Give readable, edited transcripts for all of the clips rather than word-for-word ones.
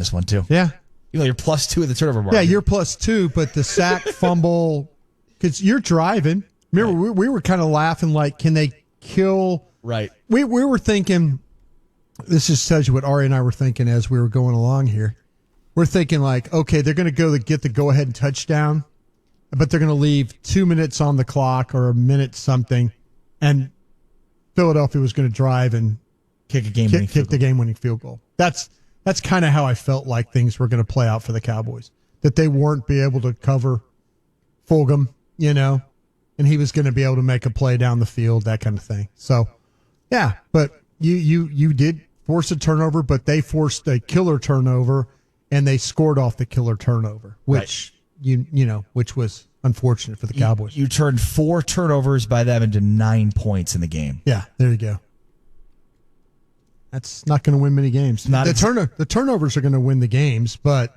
This one, too. Yeah. You're +2 at the turnover mark. Yeah, you're +2, but the sack, fumble, because you're driving. Remember, right. we were kind of laughing like, can they kill? Right. We were thinking, this just tells you what Ari and I were thinking as we were going along here. We're thinking like, okay, they're going to go to get the go-ahead touchdown, but they're going to leave 2 minutes on the clock or a minute something, and Philadelphia was going to drive and kick the game-winning field goal. That's kind of how I felt like things were going to play out for the Cowboys, that they weren't be able to cover Fulgham, and he was going to be able to make a play down the field, that kind of thing. So, yeah, but you did force a turnover, but they forced a killer turnover, and they scored off the killer turnover, which which was unfortunate for the Cowboys. You turned 4 turnovers by them into 9 points in the game. Yeah, there you go. That's not going to win many games. The turnovers are going to win the games, but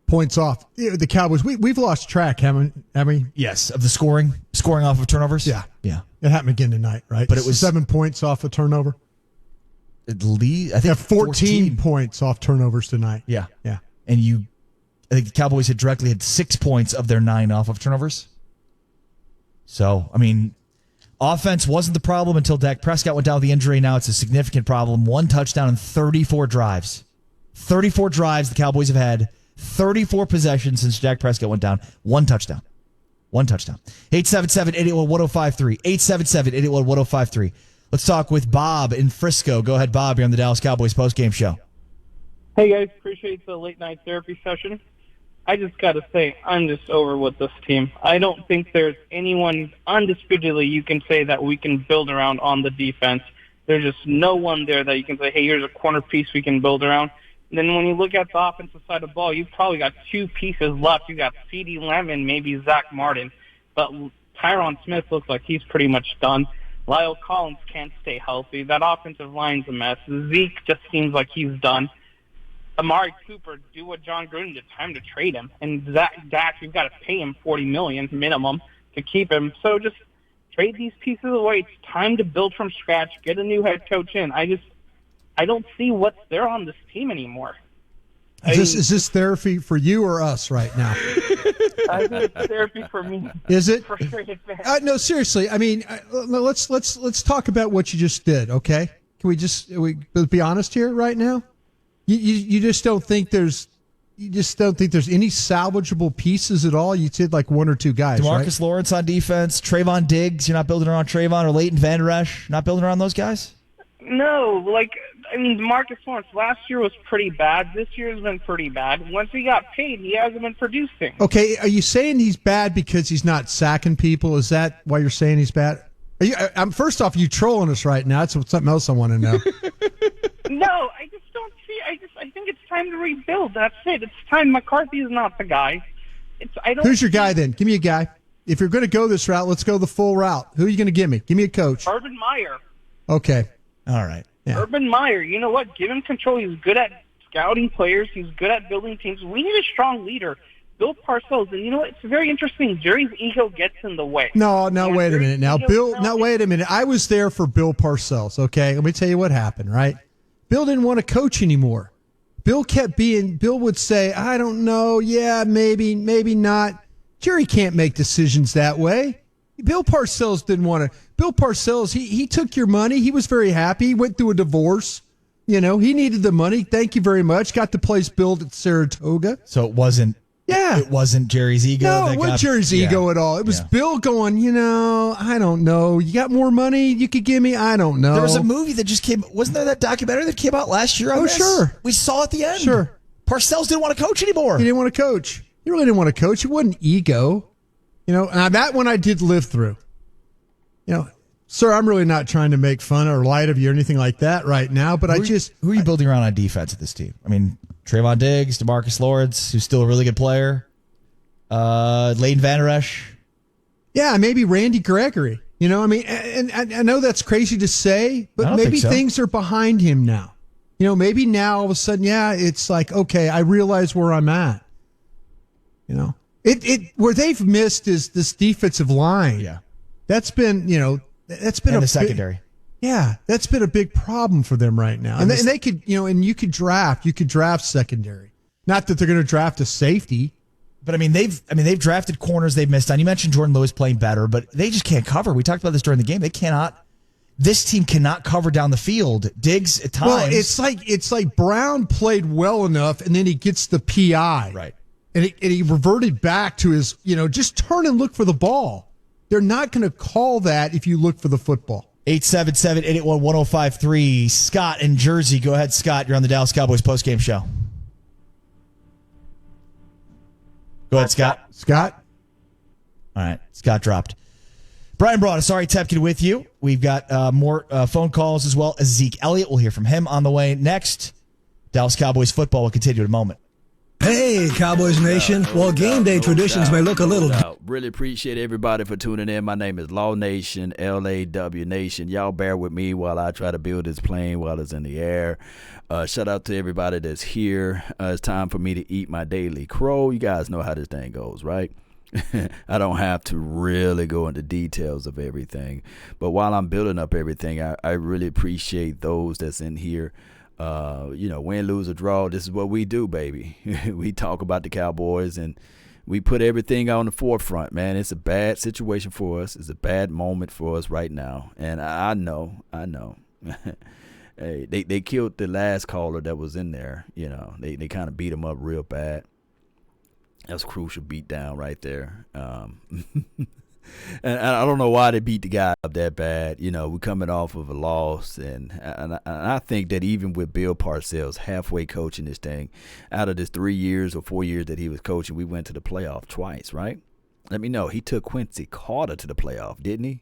points off. The Cowboys, we've lost track, haven't we? Yes, of the scoring off of turnovers. Yeah. It happened again tonight, right? But it was 7 points off a turnover. At least, I think 14 points off turnovers tonight. Yeah. Yeah. And I think the Cowboys had 6 points of their 9 off of turnovers. So, offense wasn't the problem until Dak Prescott went down with the injury. Now it's a significant problem. 1 touchdown in 34 drives. 34 drives the Cowboys have had. 34 possessions since Dak Prescott went down. 1 touchdown. 877-881-1053. 877-881-1053. Let's talk with Bob in Frisco. Go ahead, Bob. You're on the Dallas Cowboys postgame show. Hey, guys. Appreciate the late-night therapy session. I just got to say, I'm just over with this team. I don't think there's anyone undisputedly you can say that we can build around on the defense. There's just no one there that you can say, hey, here's a corner piece we can build around. And then when you look at the offensive side of the ball, you've probably got 2 pieces left. You got CeeDee Lamb and maybe Zach Martin. But Tyron Smith looks like he's pretty much done. Lyle Collins can't stay healthy. That offensive line's a mess. Zeke just seems like he's done. Amari Cooper, do what John Gruden did. Time to trade him. And Dak, you've got to pay him $40 million minimum to keep him. So just trade these pieces away. It's time to build from scratch. Get a new head coach in. I don't see what's there on this team anymore. Is this therapy for you or us right now? I think it's therapy for me. Is it? Frustrated fans. No, seriously. Let's talk about what you just did. Okay, can we be honest here right now? You just don't think there's any salvageable pieces at all. You said like 1 or 2 guys. DeMarcus Lawrence on defense, Trayvon Diggs. You're not building around Trayvon or Leighton Vander Esch. Not building around those guys. No, Marcus Lawrence last year was pretty bad. This year has been pretty bad. Once he got paid, he hasn't been producing. Okay, are you saying he's bad because he's not sacking people? Is that why you're saying he's bad? First off, you trolling us right now. That's something else I want to know. No, I just don't see. I think it's time to rebuild. That's it. It's time. McCarthy is not the guy. Who's your guy then? Give me a guy. If you're going to go this route, let's go the full route. Who are you going to give me? Give me a coach. Urban Meyer. Okay. All right. Yeah. Urban Meyer. You know what? Give him control. He's good at scouting players. He's good at building teams. We need a strong leader. Bill Parcells. And you know what? It's very interesting. Jerry's ego gets in the way. No, wait a minute. Now, wait a minute. I was there for Bill Parcells, okay? Let me tell you what happened, right? Bill didn't want to coach anymore. Bill would say, I don't know. Yeah, maybe not. Jerry can't make decisions that way. Bill Parcells didn't want to. Bill Parcells, he took your money. He was very happy. He went through a divorce. He needed the money. Thank you very much. Got the place built at Saratoga. So it wasn't. Yeah. It wasn't Jerry's ego. No, it wasn't Jerry's ego at all. It was Bill going, I don't know. You got more money you could give me? I don't know. There was a movie that just came. Wasn't there that documentary that came out last year on this? Sure. We saw at the end. Sure. Parcells didn't want to coach anymore. He didn't want to coach. He really didn't want to coach. It wasn't ego. And that one I did live through. Sir, I'm really not trying to make fun or light of you or anything like that right now, but Who are you building around on defense at this team? Trayvon Diggs, DeMarcus Lawrence, who's still a really good player. Leighton Vander Esch. Yeah, maybe Randy Gregory. And I know that's crazy to say, but maybe things are behind him now. Maybe now all of a sudden, it's like, okay, I realize where I'm at. Where they've missed is this defensive line. Yeah. That's been the secondary. Yeah, that's been a big problem for them right now. And they could, and you could draft secondary. Not that they're going to draft a safety. But they've drafted corners they've missed on. You mentioned Jordan Lewis playing better, but they just can't cover. We talked about this during the game. They cannot. This team cannot cover down the field. Diggs at times. Well, it's like Brown played well enough, and then he gets the PI, right? And he reverted back to his, just turn and look for the ball. They're not going to call that if you look for the football. 877-881-1053. Scott in Jersey. Go ahead, Scott. You're on the Dallas Cowboys postgame show. Go ahead, Scott. Scott? All right. Scott dropped. Brian Broad, sorry, Tepkin with you. We've got more phone calls as well as Zeke Elliott. We'll hear from him on the way next. Dallas Cowboys football will continue in a moment. Hey, Cowboys Nation. While game day traditions may look a little... Really appreciate everybody for tuning in. My name is Law Nation, LAW Nation. Y'all bear with me while I try to build this plane while it's in the air. Shout out to everybody that's here. It's time for me to eat my daily crow. You guys know how this thing goes, right? I don't have to really go into details of everything. But while I'm building up everything, I really appreciate those that's in here. Win, lose, or draw, this is what we do, baby. We talk about the Cowboys, and we put everything on the forefront, man. It's a bad situation for us. It's a bad moment for us right now. And I know. Hey, they killed the last caller that was in there. They kind of beat him up real bad. That's a crucial beat down right there. And I don't know why they beat the guy up that bad. We're coming off of a loss. And I think that even with Bill Parcells halfway coaching this thing, out of this 3 years or 4 years that he was coaching, we went to the playoff twice, right? Let me know. He took Quincy Carter to the playoff, didn't he?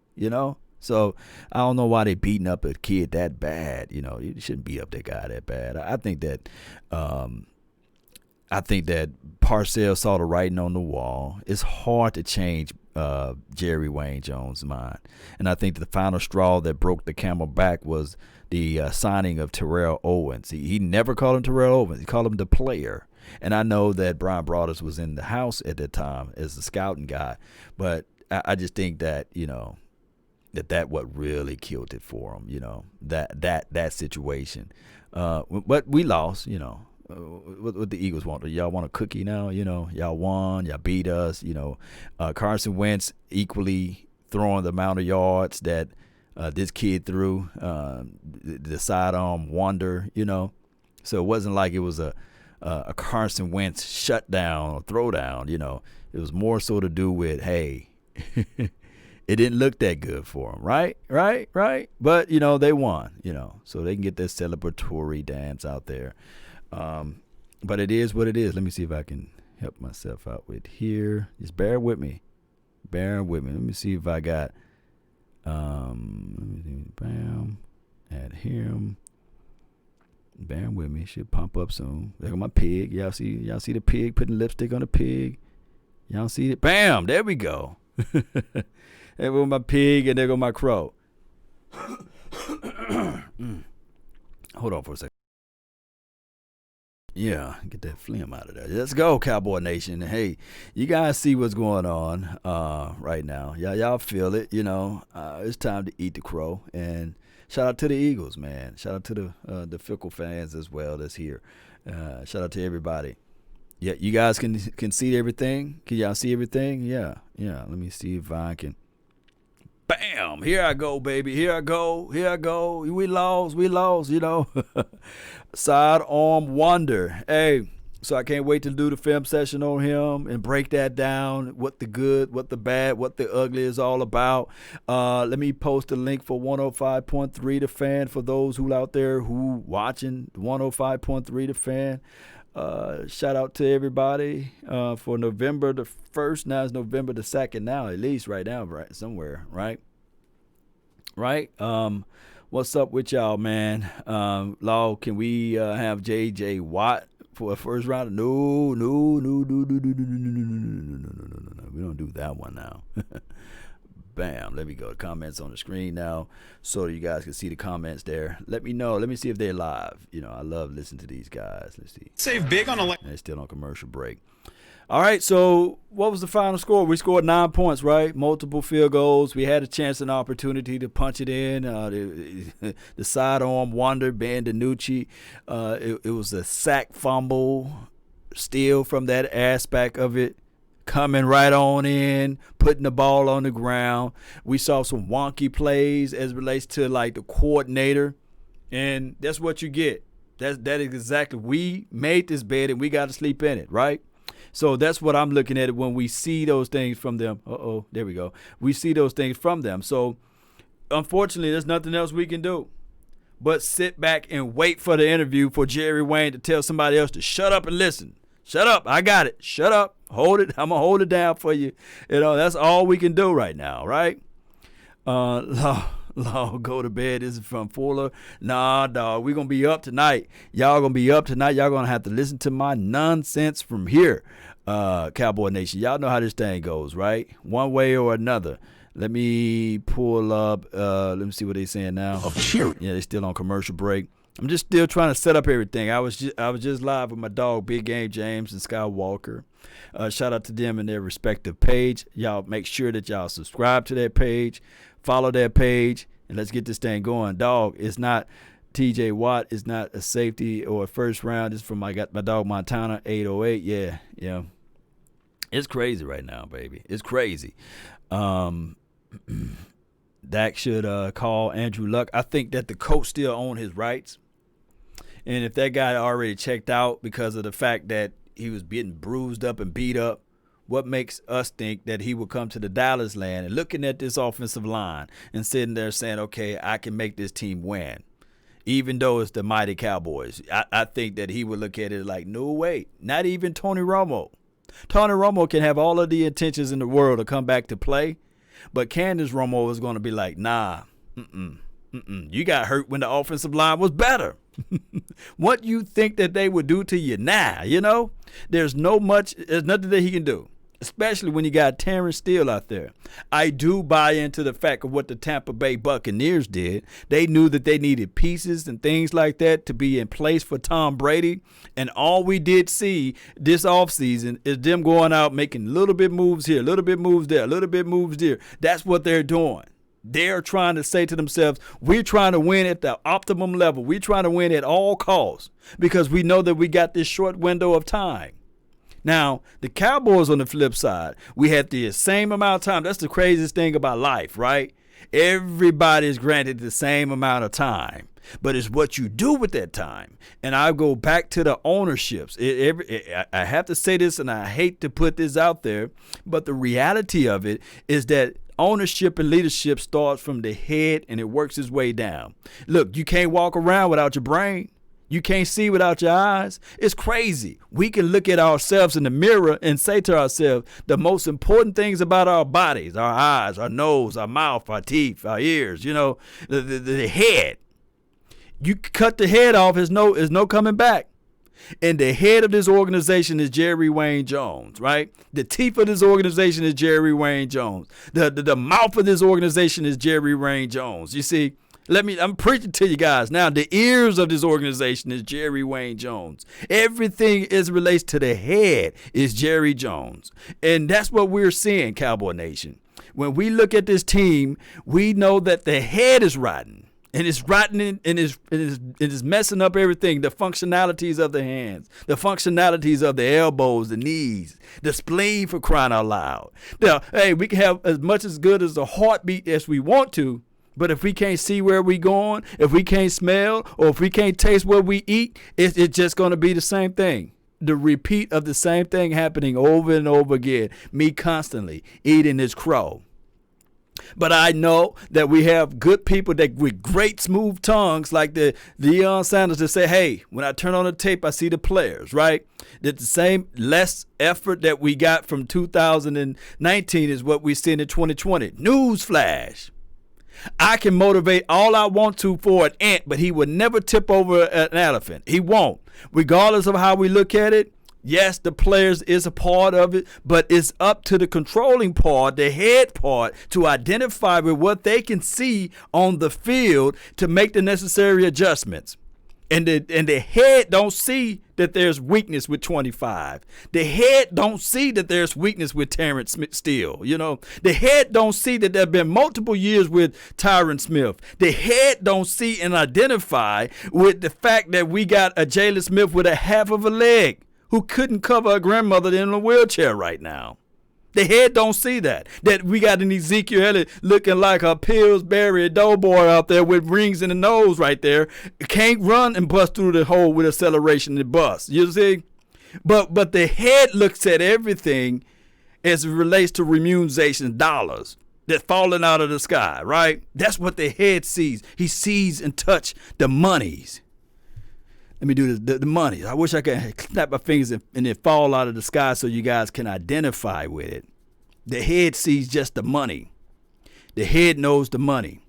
So I don't know why they beating up a kid that bad. You shouldn't beat up that guy that bad. I think that Parcells saw the writing on the wall. It's hard to change Jerry Wayne Jones' mind. And I think the final straw that broke the camel back was the signing of Terrell Owens. He never called him Terrell Owens. He called him the player. And I know that Brian Broaddus was in the house at that time as the scouting guy. But I just think that, that what really killed it for him, that situation. But we lost, what the Eagles want. Y'all want a cookie now? Y'all won. Y'all beat us. Carson Wentz equally throwing the amount of yards that this kid threw, the sidearm wonder. So it wasn't like it was a Carson Wentz shutdown or throwdown. It was more so to do with, hey, it didn't look that good for them, right? But they won. So they can get their celebratory dance out there. But it is what it is. Let me see if I can help myself out with here. Just bear with me. Let me see if I got, bam, add him. Bear with me. Should pump up soon. There go my pig. Y'all see the pig putting lipstick on the pig? Y'all see it? Bam, there we go. There go my pig and there go my crow. Hold on for a second. Yeah, get that phlegm out of there. Let's go, Cowboy Nation. Hey, you guys see what's going on right now. Y'all feel it, it's time to eat the crow. And shout out to the Eagles, man. Shout out to the fickle fans as well that's here. Shout out to everybody. Yeah, you guys can see everything? Can y'all see everything? Yeah. Let me see if I can. Bam! Here I go, baby. Here I go. We lost, Sidearm wonder. Hey, so I can't wait to do the film session on him and break that down, what the good, what the bad, what the ugly is all about. Let me post a link for 105.3 The Fan for those who out there who watching 105.3 The Fan. Shout out to everybody for November the 1st. Now it's November the 2nd now, at least right now, right somewhere, right? What's up with y'all, man? Law, can we have J.J. Watt for a first round? No. We don't do that one now. Bam. Let me go. The comments on the screen now so you guys can see the comments there. Let me know. Let me see if they're live. I love listening to these guys. Let's see. Save big on They're still on commercial break. All right, so what was the final score? We scored 9 points, right? Multiple field goals. We had a chance and opportunity to punch it in. The sidearm wonder, Ben DiNucci. It was a sack fumble, steal from that aspect of it, coming right on in, putting the ball on the ground. We saw some wonky plays as it relates to like the coordinator, and that's what you get. That is exactly. We made this bed and we got to sleep in it, right? So that's what I'm looking at when we see those things from them. There we go. We see those things from them. So, unfortunately, there's nothing else we can do but sit back and wait for the interview for Jerry Wayne to tell somebody else to shut up and listen. Shut up. I got it. Shut up. Hold it. I'm going to hold it down for you. That's all we can do right now, right? Go to bed. This is from Fuller. Nah, dog. We're going to be up tonight. Y'all going to be up tonight. Y'all going to have to listen to my nonsense from here, Cowboy Nation. Y'all know how this thing goes, right? One way or another. Let me pull up. Let me see what they're saying now. Oh, cheer. Yeah, they're still on commercial break. I'm just still trying to set up everything. I was just live with my dog, Big Game James and Skywalker. Shout out to them and their respective page. Y'all make sure that y'all subscribe to that page. Follow that page, and let's get this thing going. Dog, it's not TJ Watt. It's not a safety or a first round. It's from my dog Montana 808. Yeah. It's crazy right now, baby. It's crazy. Dak should call Andrew Luck. I think that the coach still owns his rights. And if that guy already checked out because of the fact that he was getting bruised up and beat up, what makes us think that he will come to the Dallas land and looking at this offensive line and sitting there saying, okay, I can make this team win, even though it's the mighty Cowboys? I think that he would look at it like, no, wait, not even Tony Romo. Tony Romo can have all of the intentions in the world to come back to play, but Candace Romo is going to be like, nah, you got hurt when the offensive line was better. What you think that they would do to you now, There's nothing that he can do, especially when you got Terrence Steele out there. I do buy into the fact of what the Tampa Bay Buccaneers did. They knew that they needed pieces and things like that to be in place for Tom Brady, and all we did see this offseason is them going out making a little bit moves here, a little bit moves there, a little bit moves there. That's what they're doing. They're trying to say to themselves, we're trying to win at the optimum level. We're trying to win at all costs because we know that we got this short window of time. Now, the Cowboys on the flip side, we had the same amount of time. That's the craziest thing about life, right? Everybody is granted the same amount of time, but it's what you do with that time. And I go back to the ownerships. I have to say this, and I hate to put this out there, but the reality of it is that ownership and leadership starts from the head and it works its way down. Look, you can't walk around without your brain. You can't see without your eyes. It's crazy. We can look at ourselves in the mirror and say to ourselves the most important things about our bodies, our eyes, our nose, our mouth, our teeth, our ears, the head. You cut the head off, there's no coming back. And the head of this organization is Jerry Wayne Jones, right? The teeth of this organization is Jerry Wayne Jones. The mouth of this organization is Jerry Wayne Jones. You see, I'm preaching to you guys now. The ears of this organization is Jerry Wayne Jones. Everything is relates to the head is Jerry Jones. And that's what we're seeing, Cowboy Nation. When we look at this team, we know that the head is rotten. And it's rotten and it's messing up everything. The functionalities of the hands, the functionalities of the elbows, the knees, the spleen, for crying out loud. Now, hey, we can have as much as good as a heartbeat as we want to, but if we can't see where we're going, if we can't smell, or if we can't taste what we eat, it's just going to be the same thing. The repeat of the same thing happening over and over again. Me constantly eating this crow. But I know that we have good people that with great smooth tongues like the Deion Sanders that say, hey, when I turn on the tape, I see the players, right? That the same less effort that we got from 2019 is what we see in 2020. Newsflash. I can motivate all I want to for an ant, but he would never tip over an elephant. He won't. Regardless of how we look at it, yes, the players is a part of it, but it's up to the controlling part, the head part, to identify with what they can see on the field to make the necessary adjustments. And the head don't see that there's weakness with 25. The head don't see that there's weakness with Terrence Steele. You know, the head don't see that there have been multiple years with Tyron Smith. The head don't see and identify with the fact that we got a Jalen Smith with a half of a leg who couldn't cover a grandmother in a wheelchair right now. The head don't see that we got an Ezekiel Elliott looking like a Pillsbury doughboy out there with rings in the nose right there. Can't run and bust through the hole with acceleration and bust. You see? But the head looks at everything as it relates to remuneration dollars that's falling out of the sky, right? That's what the head sees. He sees and touch the monies. Let me do the money. I wish I could snap my fingers and it fall out of the sky so you guys can identify with it. The head sees just the money. The head knows the money.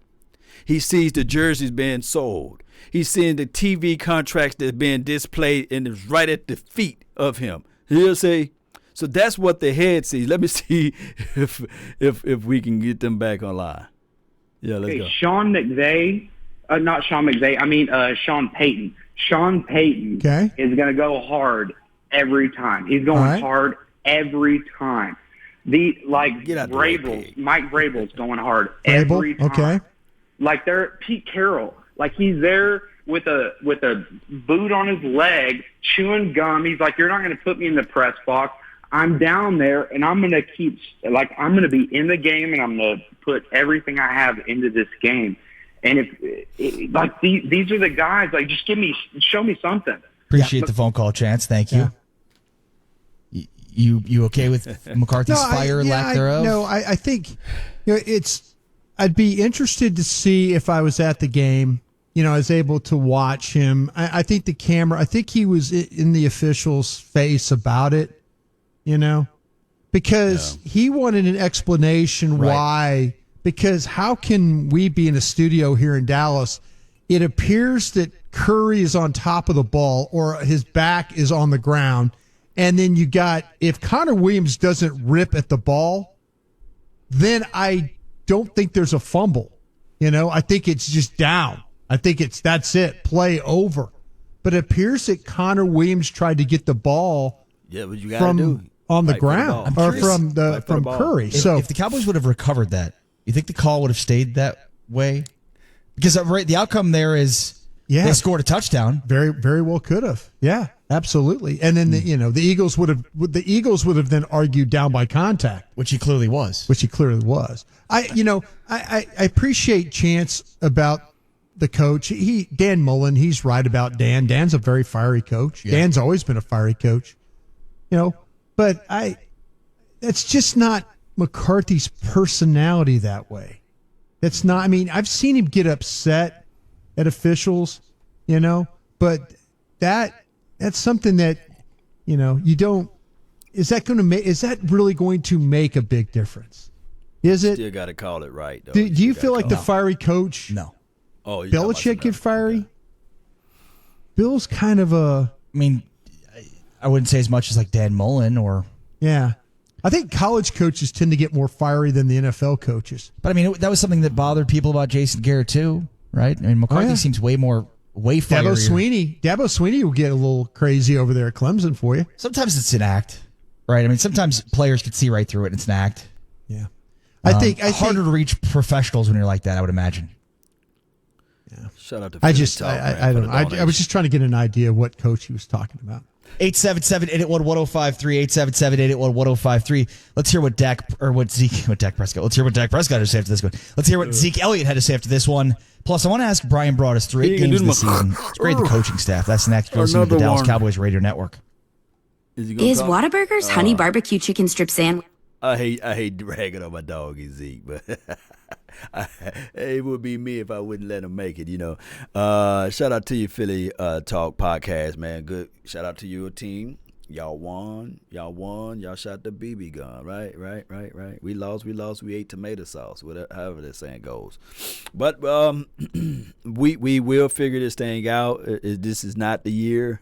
He sees the jerseys being sold. He's seeing the TV contracts that's being displayed and it's right at the feet of him. He'll say, so that's what the head sees. Let me see if we can get them back online. Yeah, let's go. Sean McVay, not Sean McVay, I mean Sean Payton. Sean Payton is going to go hard every time. He's going hard every time. Mike Vrabel's going hard every time. Okay. Like Pete Carroll, like he's there with a boot on his leg, chewing gum. He's like, you're not going to put me in the press box. I'm down there, and I'm going to be in the game, and I'm going to put everything I have into this game. And these are the guys, like, just show me something. Appreciate the phone call, Chance. Thank you. Yeah. You okay with McCarthy's lack thereof? No, I think I'd be interested to see if I was at the game. I was able to watch him. I think I think he was in the official's face about it, because he wanted an explanation why. Because how can we be in a studio here in Dallas? It appears that Curry is on top of the ball or his back is on the ground. And then if Connor Williams doesn't rip at the ball, then I don't think there's a fumble. I think it's just down. I think that's it. Play over. But it appears that Connor Williams tried to get the ball on the ground or from Curry. If the Cowboys would have recovered that, you think the call would have stayed that way? Because the outcome there is they scored a touchdown. Very, very well could have. Yeah, absolutely. And then the Eagles would have then argued down by contact, which he clearly was. I appreciate Chance about the coach. Dan Mullen, he's right about Dan. Dan's a very fiery coach. Yeah. Dan's always been a fiery coach. But that's just not McCarthy's personality that way. That's not, I've seen him get upset at officials, but that's something that, you don't, is that really going to make a big difference? Is it? Still got to call it right, though. Do you feel like the fiery coach? No. Oh, Belichick get fiery? Okay. Bill's kind of a, I wouldn't say as much as like Dan Mullen or. Yeah. I think college coaches tend to get more fiery than the NFL coaches. But that was something that bothered people about Jason Garrett too, right? McCarthy seems way fiery. Dabo Sweeney will get a little crazy over there at Clemson for you. Sometimes it's an act, right? Sometimes players could see right through it and it's an act. Yeah. I think harder to reach professionals when you're like that, I would imagine. Yeah. Shout out to I don't know. I was just trying to get an idea of what coach he was talking about. 877-881-1053, 877-881-1053. Let's hear what Dak Prescott. Let's hear what Dak Prescott had to say after this one. Let's hear what Zeke Elliott had to say after this one. Plus, I want to ask Brian Broaddus, 8 games this season. It's great the coaching staff. That's next. You'll see the Dallas Cowboys Radio Network. Is Whataburger's honey barbecue chicken strip sandwich? I hate dragging on my doggy Zeke, but it would be me if I wouldn't let him make it, Shout out to you, Philly Talk Podcast, man. Good. Shout out to your team. Y'all won. Y'all shot the BB gun. Right. We lost. We ate tomato sauce. Whatever, however this saying goes. But we will figure this thing out. This is not the year.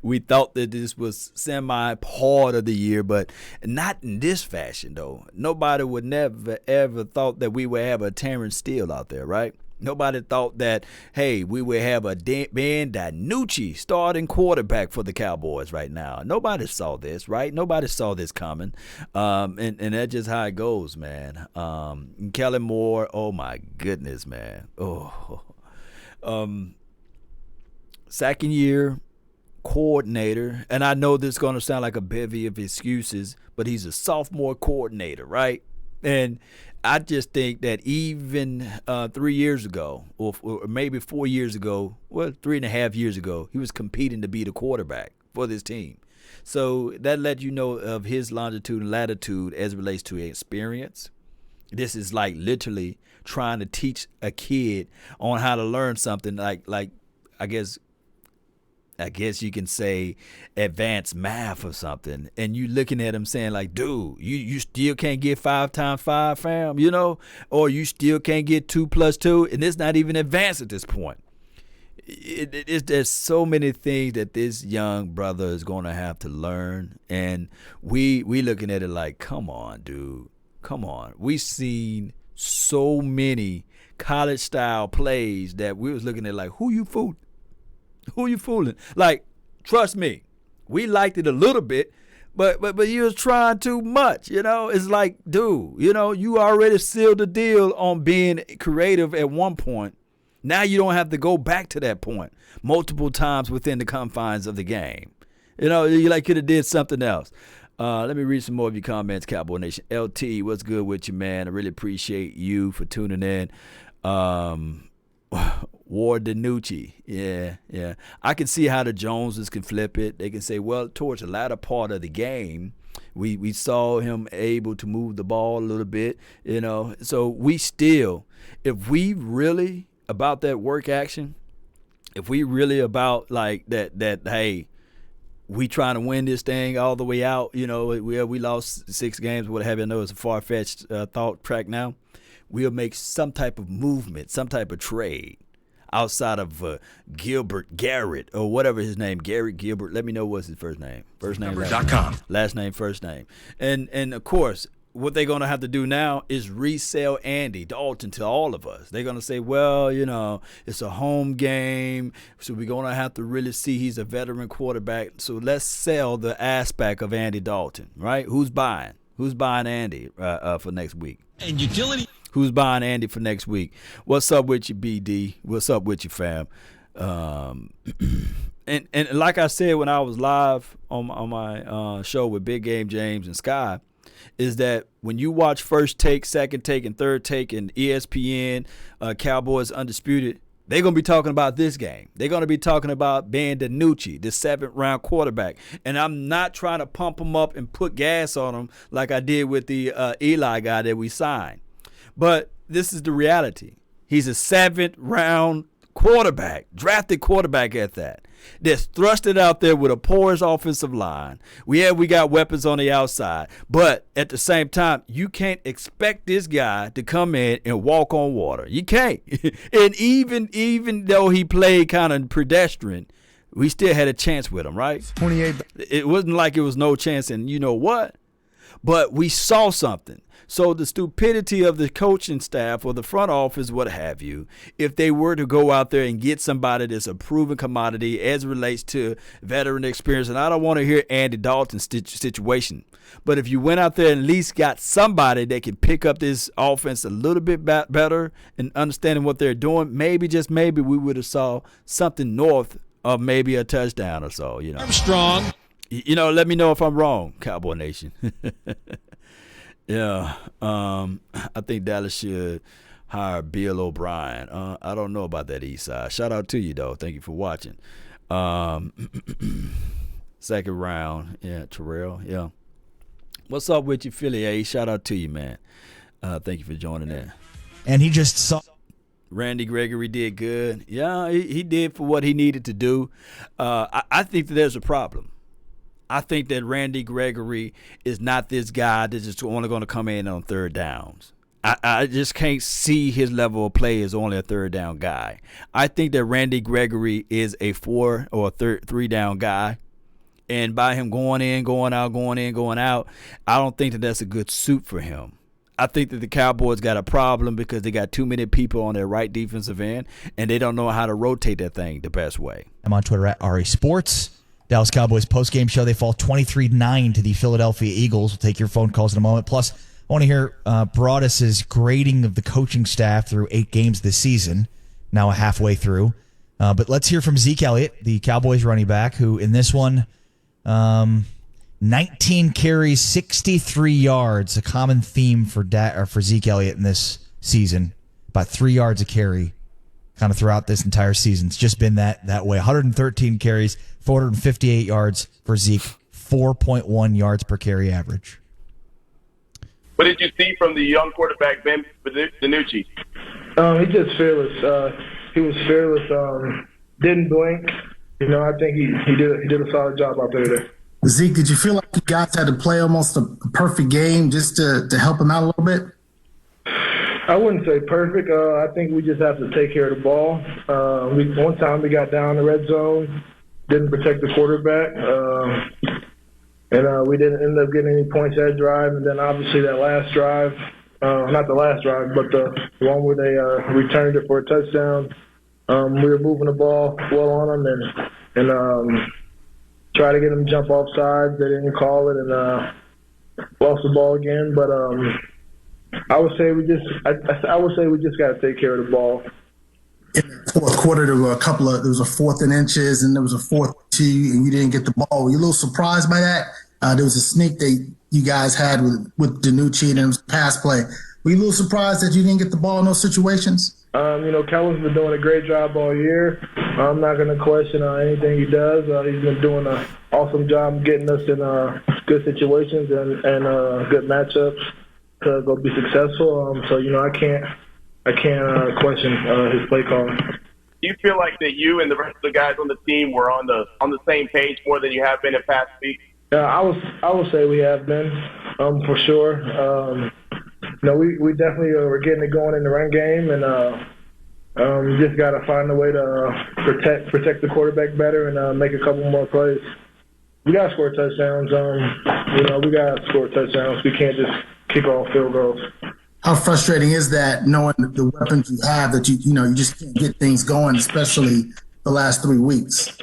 We thought that this was semi-part of the year, but not in this fashion, though. Nobody would never, ever thought that we would have a Terrence Steele out there, right? Nobody thought that, hey, we would have a Ben DiNucci starting quarterback for the Cowboys right now. Nobody saw this, right? Nobody saw this coming. And that's just how it goes, man. Kellen Moore, oh, my goodness, man. Oh. Second year coordinator, and I know this is going to sound like a bevy of excuses, but he's a sophomore coordinator, right? And I just think that even 3 years ago, or maybe 4 years ago, well, 3.5 years ago, he was competing to be the quarterback for this team. So that let you know of his longitude and latitude as it relates to experience. This is like literally trying to teach a kid on how to learn something like I guess you can say advanced math or something, and you looking at him saying like, dude, you still can't get 5 times 5, fam, or you still can't get 2 plus 2, and it's not even advanced at this point. There's so many things that this young brother is going to have to learn, and we looking at it like, come on, dude, come on. We've seen so many college-style plays that we was looking at like, who you fooling? Who you fooling? Like, trust me, we liked it a little bit, but you was trying too much, It's like, dude, you already sealed the deal on being creative at one point. Now you don't have to go back to that point multiple times within the confines of the game. You like could have did something else. Let me read some more of your comments, Cowboy Nation. LT, what's good with you, man? I really appreciate you for tuning in. Ward DiNucci, yeah. I can see how the Joneses can flip it. They can say, well, towards the latter part of the game, we saw him able to move the ball a little bit, So we still, if we really about that work action, if we really about like that, hey, we trying to win this thing all the way out, we lost 6 games, what have you. I know it's a far-fetched thought track now. We'll make some type of movement, some type of trade outside of Gilbert Garrett or whatever his name, Garrett Gilbert. Let me know what's his first name. First name, last name, first name. And of course, what they're going to have to do now is resell Andy Dalton to all of us. They're going to say, well, it's a home game, so we're going to have to really see he's a veteran quarterback. So let's sell the aspect of Andy Dalton, right? Who's buying? Who's buying Andy for next week? And utility. Who's buying Andy for next week? What's up with you, BD? What's up with you, fam? And like I said when I was live on my show with Big Game James and Sky, is that when you watch First Take, Second Take, and Third Take, and ESPN, Cowboys Undisputed, they're going to be talking about this game. They're going to be talking about Ben DiNucci, the 7th-round quarterback. And I'm not trying to pump him up and put gas on him like I did with the Eli guy that we signed. But this is the reality. He's a 7th-round quarterback, drafted quarterback at that. That's thrusted out there with a porous offensive line. We got weapons on the outside. But at the same time, you can't expect this guy to come in and walk on water. You can't. And even though he played kind of pedestrian, we still had a chance with him, right? 28. It wasn't like it was no chance, and you know what? But we saw something. So the stupidity of the coaching staff or the front office, what have you, if they were to go out there and get somebody that's a proven commodity as it relates to veteran experience, and I don't want to hear Andy Dalton's situation, but if you went out there and at least got somebody that can pick up this offense a little bit better and understanding what they're doing, maybe, just maybe, we would have saw something north of maybe a touchdown or so. Armstrong. Let me know if I'm wrong, Cowboy Nation. Yeah, I think Dallas should hire Bill O'Brien. I don't know about that, Eastside. Shout out to you, though. Thank you for watching. Second round, yeah, Terrell, yeah. What's up with you, Philly A? Shout out to you, man. Thank you for joining in. And he just saw. Randy Gregory did good. Yeah, he did for what he needed to do. I think that there's a problem. I think that Randy Gregory is not this guy that's just only going to come in on third downs. I just can't see his level of play as only a third down guy. I think that Randy Gregory is a 4 or a 3 down guy. And by him going in, going out, going in, going out, I don't think that that's a good suit for him. I think that the Cowboys got a problem because they got too many people on their right defensive end, and they don't know how to rotate that thing the best way. I'm on Twitter at RA Sports. Dallas Cowboys postgame show. They fall 23-9 to the Philadelphia Eagles. We'll take your phone calls in a moment. Plus, I want to hear Broadus's grading of the coaching staff through 8 games this season, now halfway through. But let's hear from Zeke Elliott, the Cowboys running back, who in this one, 19 carries, 63 yards, a common theme for Zeke Elliott in this season. About 3 yards a carry kind of throughout this entire season. It's just been that way. 113 carries, 458 yards for Zeke, 4.1 yards per carry average. What did you see from the young quarterback, Ben DiNucci? He's just fearless. He was fearless. Didn't blink. I think he did a solid job out there today. Zeke, did you feel like you guys had to play almost a perfect game just to help him out a little bit? I wouldn't say perfect. I think we just have to take care of the ball. One time we got down the red zone, didn't protect the quarterback, and we didn't end up getting any points that drive. And then obviously that last drive, not the last drive, but the one where they returned it for a touchdown. We were moving the ball well on them and try to get them to jump off sides. They didn't call it and lost the ball again. But I would say we just got to take care of the ball. In the fourth quarter, there were there was a 4th and inches and there was a 4th and 2, and you didn't get the ball. Were you a little surprised by that? There was a sneak that you guys had with DiNucci and it was a pass play. Were you a little surprised that you didn't get the ball in those situations? Kelvin's been doing a great job all year. I'm not going to question anything he does. He's been doing an awesome job getting us in good situations and good matchups to go be successful. I can't question his play calling. Do you feel like that you and the rest of the guys on the team were on the same page more than you have been in past weeks? Yeah, I would say we have been for sure. We definitely were getting it going in the run game, and just got to find a way to protect the quarterback better and make a couple more plays. We got to score touchdowns. We got to score touchdowns. We can't just kick off field goals. How frustrating is that, knowing the weapons you have, that you just can't get things going, especially the last 3 weeks?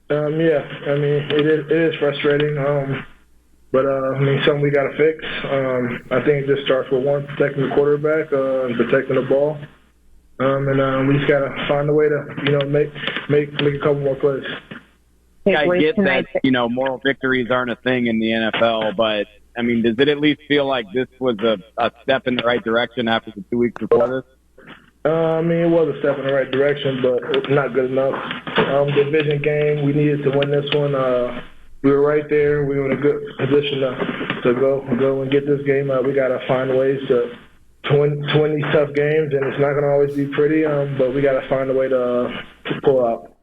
It is frustrating. But something we got to fix. I think it just starts with one, protecting the quarterback and protecting the ball. And we just got to find a way to, make a couple more plays. I get that, moral victories aren't a thing in the NFL, but, does it at least feel like this was a step in the right direction after the 2 weeks before this? It was a step in the right direction, but not good enough. Division game, we needed to win this one. We were right there. We were in a good position to go and get this game. We got to find ways to win these tough games, and it's not going to always be pretty, but we got to find a way to pull out.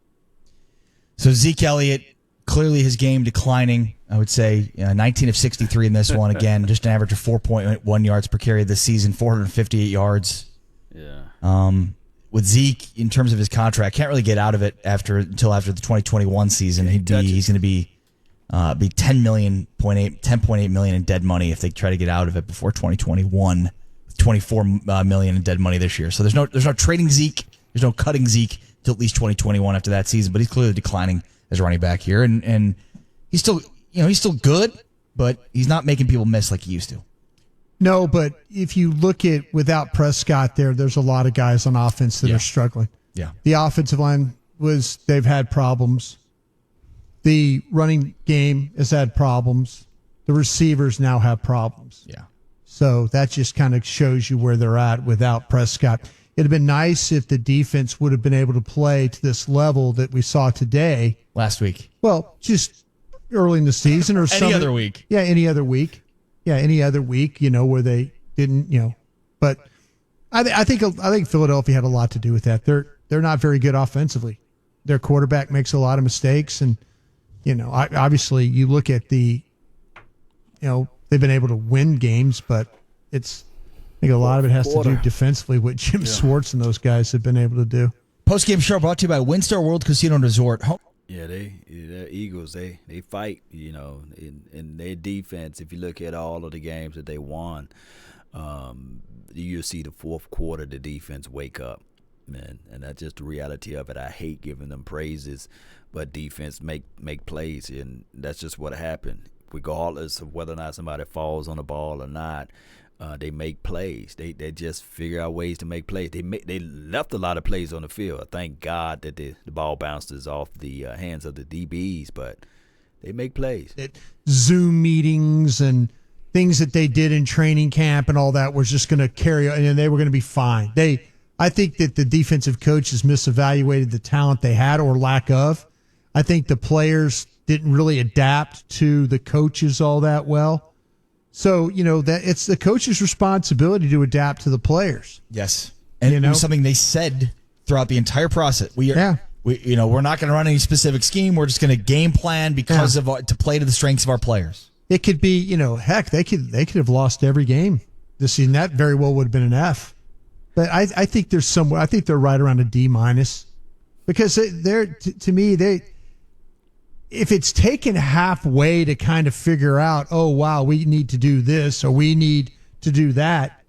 So Zeke Elliott, clearly his game declining. I would say 19 of 63 in this one. Again, just an average of 4.1 yards per carry this season, 458 yards. Yeah. With Zeke, in terms of his contract, can't really get out of it until after the 2021 season. He's going to be $10.8 million in dead money if they try to get out of it before 2021. $24 million in dead money this year. So there's no trading Zeke. There's no cutting Zeke till at least 2021 after that season. But he's clearly declining as a running back here, and he's still good, but he's not making people miss like he used to. No, but if you look at without Prescott there's a lot of guys on offense that are struggling. Yeah. The offensive line they've had problems. The running game has had problems. The receivers now have problems. Yeah. So that just kind of shows you where they're at without Prescott. It'd have been nice if the defense would have been able to play to this level that we saw today. Last week. Well, just early in the season or any other week. Yeah, any other week. Yeah, any other week, where they didn't, But I think Philadelphia had a lot to do with that. They're not very good offensively. Their quarterback makes a lot of mistakes, and obviously you look at they've been able to win games, but I think a lot of it has to do defensively what Jim Schwartz and those guys have been able to do. Post-game show brought to you by Windstar World Casino and Resort. Yeah, they're Eagles. They fight, in their defense. If you look at all of the games that they won, you see the fourth quarter, the defense wake up, man, and that's just the reality of it. I hate giving them praises, but defense make plays, and that's just what happened. Regardless of whether or not somebody falls on the ball or not, they make plays. They just figure out ways to make plays. They left a lot of plays on the field. Thank God that the ball bounces off the hands of the DBs, but they make plays. Zoom meetings and things that they did in training camp and all that was just going to carry on, and they were going to be fine. I think that the defensive coaches misevaluated the talent they had or lack of. I think the players didn't really adapt to the coaches all that well. So, that it's the coach's responsibility to adapt to the players. Yes. And it was something they said throughout the entire process. We're not going to run any specific scheme. We're just going to game plan because of to play to the strengths of our players. It could be, heck, they could have lost every game this season. That very well would have been an F. But I think there's somewhere. I think they're right around a D- because to me, if it's taken halfway to kind of figure out, oh wow, we need to do this or we need to do that,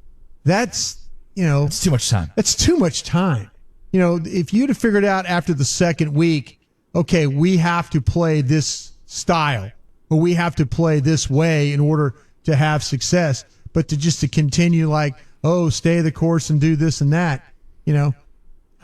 that's it's too much time. That's too much time. If you'd have figured out after the second week, okay, we have to play this style or we have to play this way in order to have success, but to continue like, oh, stay the course and do this and that,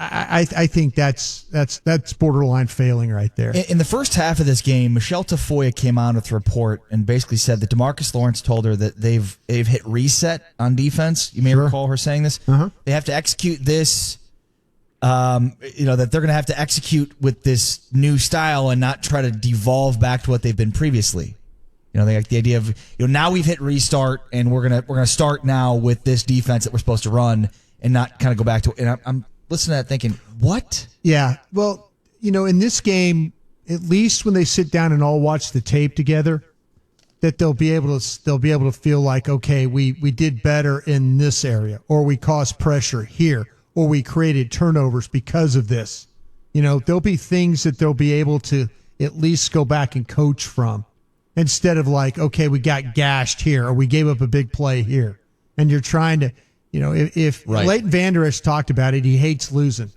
I think that's borderline failing right there. In the first half of this game, Michelle Tafoya came on with a report and basically said that DeMarcus Lawrence told her that they've hit reset on defense. You may recall her saying this. They have to execute this, that they're going to have to execute with this new style and not try to devolve back to what they've been previously. They like the idea of now we've hit restart and we're gonna start now with this defense that we're supposed to run and not kind of go back to it. And I'm listening to that thinking, what? Yeah. Well, in this game, at least when they sit down and all watch the tape together, that they'll be able to feel like, okay, we did better in this area, or we caused pressure here, or we created turnovers because of this. There'll be things that they'll be able to at least go back and coach from. Instead of like, okay, we got gashed here or we gave up a big play here. And you're trying to, if right. Leighton Vander Esch talked about it, he hates losing.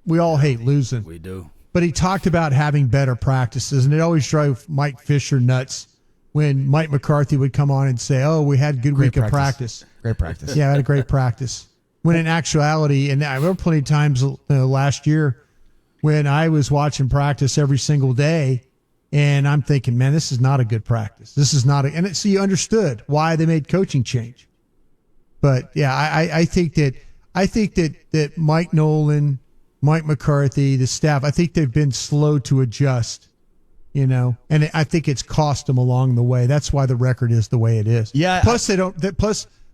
We all hate losing. We do. But he talked about having better practices, and it always drove Mike Fisher nuts when Mike McCarthy would come on and say, oh, we had a good week of practice. Great practice. Yeah, I had a great practice. When in actuality, and I remember plenty of times last year when I was watching practice every single day, and I'm thinking, man, this is not a good practice. This is not so you understood why they made coaching change. But yeah, I think that Mike Nolan, Mike McCarthy, the staff, I think they've been slow to adjust, and I think it's cost them along the way. That's why the record is the way it is. Yeah. Plus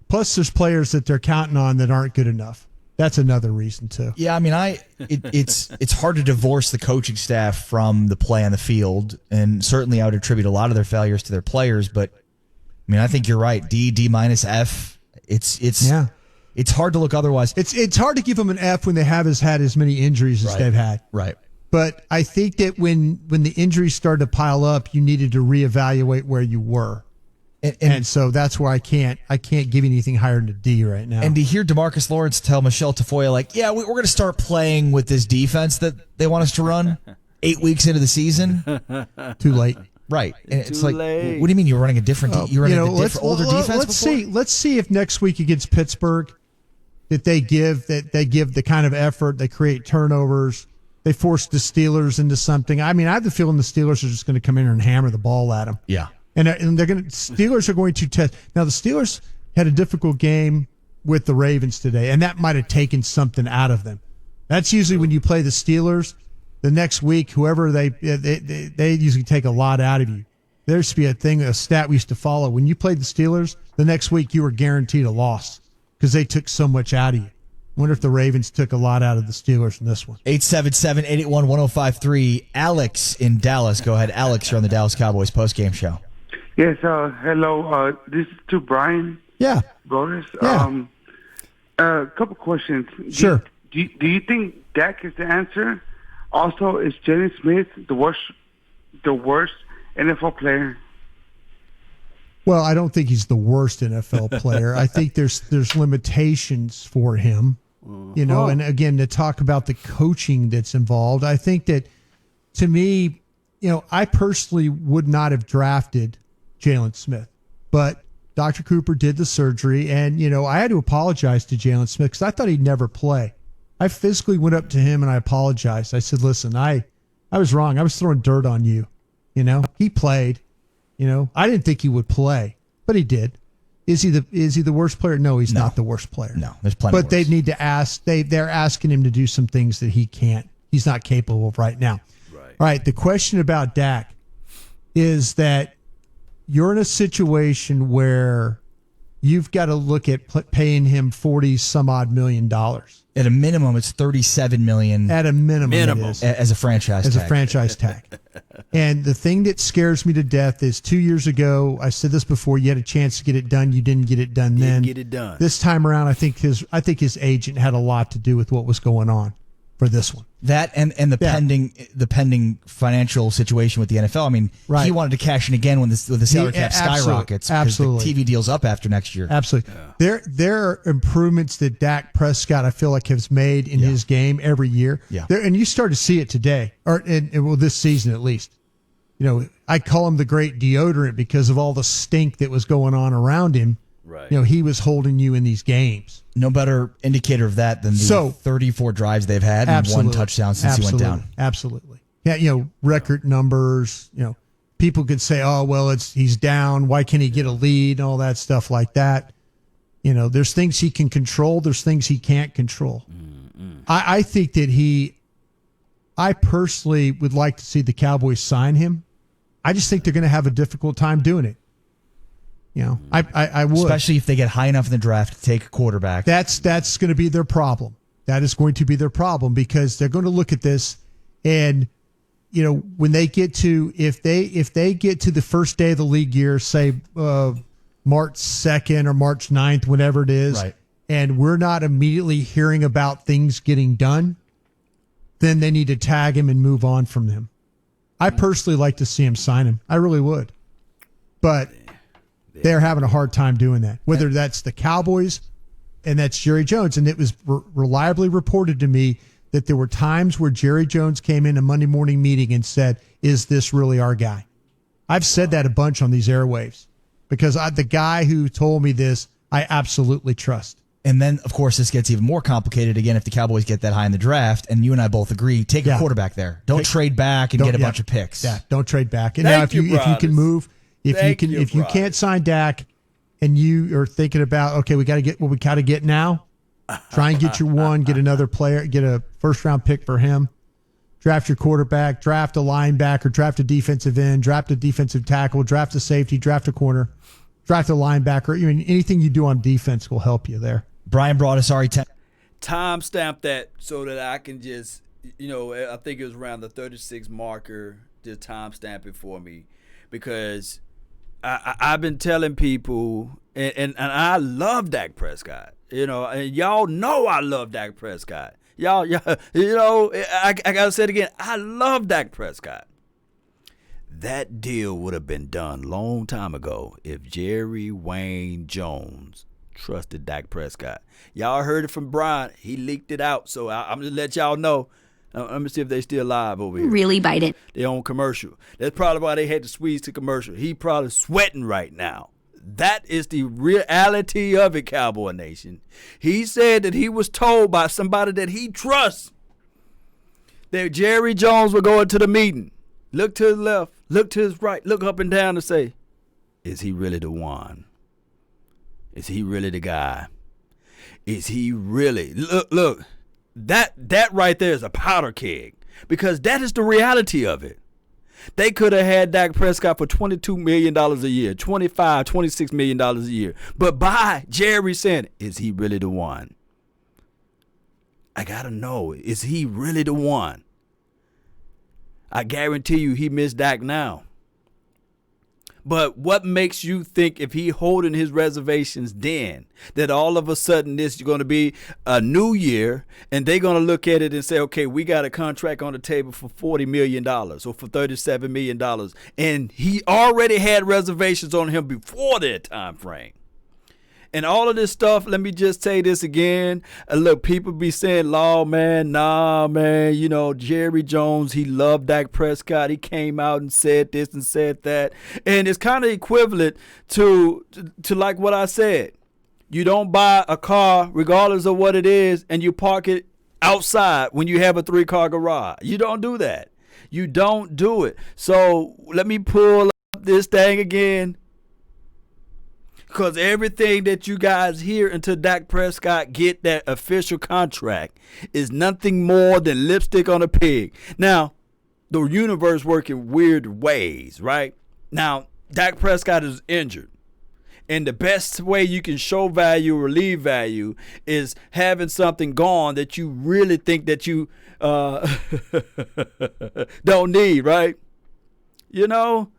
plus there's players that they're counting on that aren't good enough. That's another reason too. Yeah, I mean, it's hard to divorce the coaching staff from the play on the field, and certainly I would attribute a lot of their failures to their players. But I mean, I think you're right. D minus F. It's hard to look otherwise. It's hard to give them an F when they had as many injuries as they've had. Right. But I think that when the injuries started to pile up, you needed to reevaluate where you were. And so that's why I can't give you anything higher than a D right now. And to hear DeMarcus Lawrence tell Michelle Tafoya, like, yeah, we're going to start playing with this defense that they want us to run 8 weeks into the season. Too late. Right. And it's like, what do you mean you're running a different you're running a different older defense before? Let's see if next week against Pittsburgh that they give the kind of effort, they create turnovers, they force the Steelers into something. I mean, I have the feeling the Steelers are just going to come in and hammer the ball at them. Yeah. And Steelers are going to test. Now, the Steelers had a difficult game with the Ravens today, and that might have taken something out of them. That's usually when you play the Steelers, the next week, whoever they usually take a lot out of you. There used to be a stat we used to follow. When you played the Steelers, the next week you were guaranteed a loss because they took so much out of you. I wonder if the Ravens took a lot out of the Steelers in this one. 877-881-1053. Alex in Dallas. Go ahead, Alex. You're on the Dallas Cowboys postgame show. Yes, hello. This is to Brian. Yeah. Brothers. Yeah. A couple questions. Sure. Do you think Dak is the answer? Also, is Jalen Smith the worst NFL player? Well, I don't think he's the worst NFL player. I think there's limitations for him, you know. And again, to talk about the coaching that's involved, I think that, to me, you know, I personally would not have drafted Jalen Smith, but Dr. Cooper did the surgery, and, you know, I had to apologize to Jalen Smith because I thought he'd never play. I physically went up to him and I apologized. I said, listen, I was wrong. I was throwing dirt on you. You know, he played. You know, I didn't think he would play, but he did. Is he the worst player? No, he's not the worst player. No, there's plenty. But they need to ask. They're asking him to do some things that he can't. He's not capable of right now. Right. All right. The question about Dak is that you're in a situation where you've got to look at paying him $40-some-odd million. At a minimum, it's $37 million. At a minimum. It is. As a franchise tag. As a franchise tag. And the thing that scares me to death is 2 years ago, I said this before, you had a chance to get it done. You didn't get it done then. Get it done. This time around, I think his agent had a lot to do with what was going on for this one. That and the pending financial situation with the NFL. I mean, he wanted to cash in again when the salary cap skyrockets. Absolutely. The TV deal's up after next year. Absolutely. Yeah. There are improvements that Dak Prescott, I feel like, has made in his game every year. Yeah. And you start to see it today, or this season at least. You know, I call him the great deodorant because of all the stink that was going on around him. Right. You know, he was holding you in these games. No better indicator of that than the 34 drives they've had and one touchdown since he went down. Absolutely. Yeah, you know, record numbers, you know, people could say, oh, well, he's down. Why can't he get a lead and all that stuff like that? You know, there's things he can control. There's things he can't control. I think that I personally would like to see the Cowboys sign him. I just think they're going to have a difficult time doing it. You know, I would. Especially if they get high enough in the draft to take a quarterback. That's going to be their problem. That is going to be their problem because they're going to look at this and, you know, when they get to, if they get to the first day of the league year, say March 2nd or March 9th, whatever it is, right, and we're not immediately hearing about things getting done, then they need to tag him and move on from him. I personally like to see him sign him. I really would. But they're having a hard time doing that, whether that's the Cowboys and that's Jerry Jones. And it was reliably reported to me that there were times where Jerry Jones came in a Monday morning meeting and said, is this really our guy? I've said that a bunch on these airwaves because the guy who told me this, I absolutely trust. And then, of course, this gets even more complicated again if the Cowboys get that high in the draft, and you and I both agree, take a quarterback there. Don't trade back and get a bunch of picks. Yeah, don't trade back. And now if you can move, if you can't sign Dak and you are thinking about, okay, we got to get what we got to get now, try and get your one, get another player, get a first-round pick for him, draft your quarterback, draft a linebacker, draft a defensive end, draft a defensive tackle, draft a safety, draft a corner, draft a linebacker. I mean, anything you do on defense will help you there. Brian brought us time stamp that so that I can just, you know, I think it was around the 36 marker, just time stamp it for me because I've been telling people, and I love Dak Prescott, you know, and y'all know I love Dak Prescott. Y'all, you know, I got to say it again, I love Dak Prescott. That deal would have been done long time ago if Jerry Wayne Jones trusted Dak Prescott. Y'all heard it from Brian. He leaked it out. So I'm going to let y'all know. Let me see if they still live over here. Really bite it. They on commercial. That's probably why they had to squeeze the commercial. He probably sweating right now. That is the reality of it, Cowboy Nation. He said that he was told by somebody that he trusts that Jerry Jones would go into the meeting, look to his left, look to his right, look up and down and say, is he really the one? Is he really the guy? Is he really? Look, that right there is a powder keg because that is the reality of it. They could have had Dak Prescott for $22 million a year, $25, $26 million a year. But by Jerry saying, is he really the one? I got to know, is he really the one? I guarantee you he missed Dak now. But what makes you think if he holding his reservations then that all of a sudden this is going to be a new year and they're going to look at it and say, okay, we got a contract on the table for $40 million or for $37 million. And he already had reservations on him before that time frame. And all of this stuff, let me just say this again. Look, people be saying, "Law, man, nah, man, you know, Jerry Jones, he loved Dak Prescott. He came out and said this and said that." And it's kind of equivalent to like what I said. You don't buy a car, regardless of what it is, and you park it outside when you have a 3-car garage. You don't do that. You don't do it. So let me pull up this thing again. Because everything that you guys hear until Dak Prescott get that official contract is nothing more than lipstick on a pig. Now, the universe works in weird ways, right? Now, Dak Prescott is injured. And the best way you can show value or leave value is having something gone that you really think that you don't need, right? You know,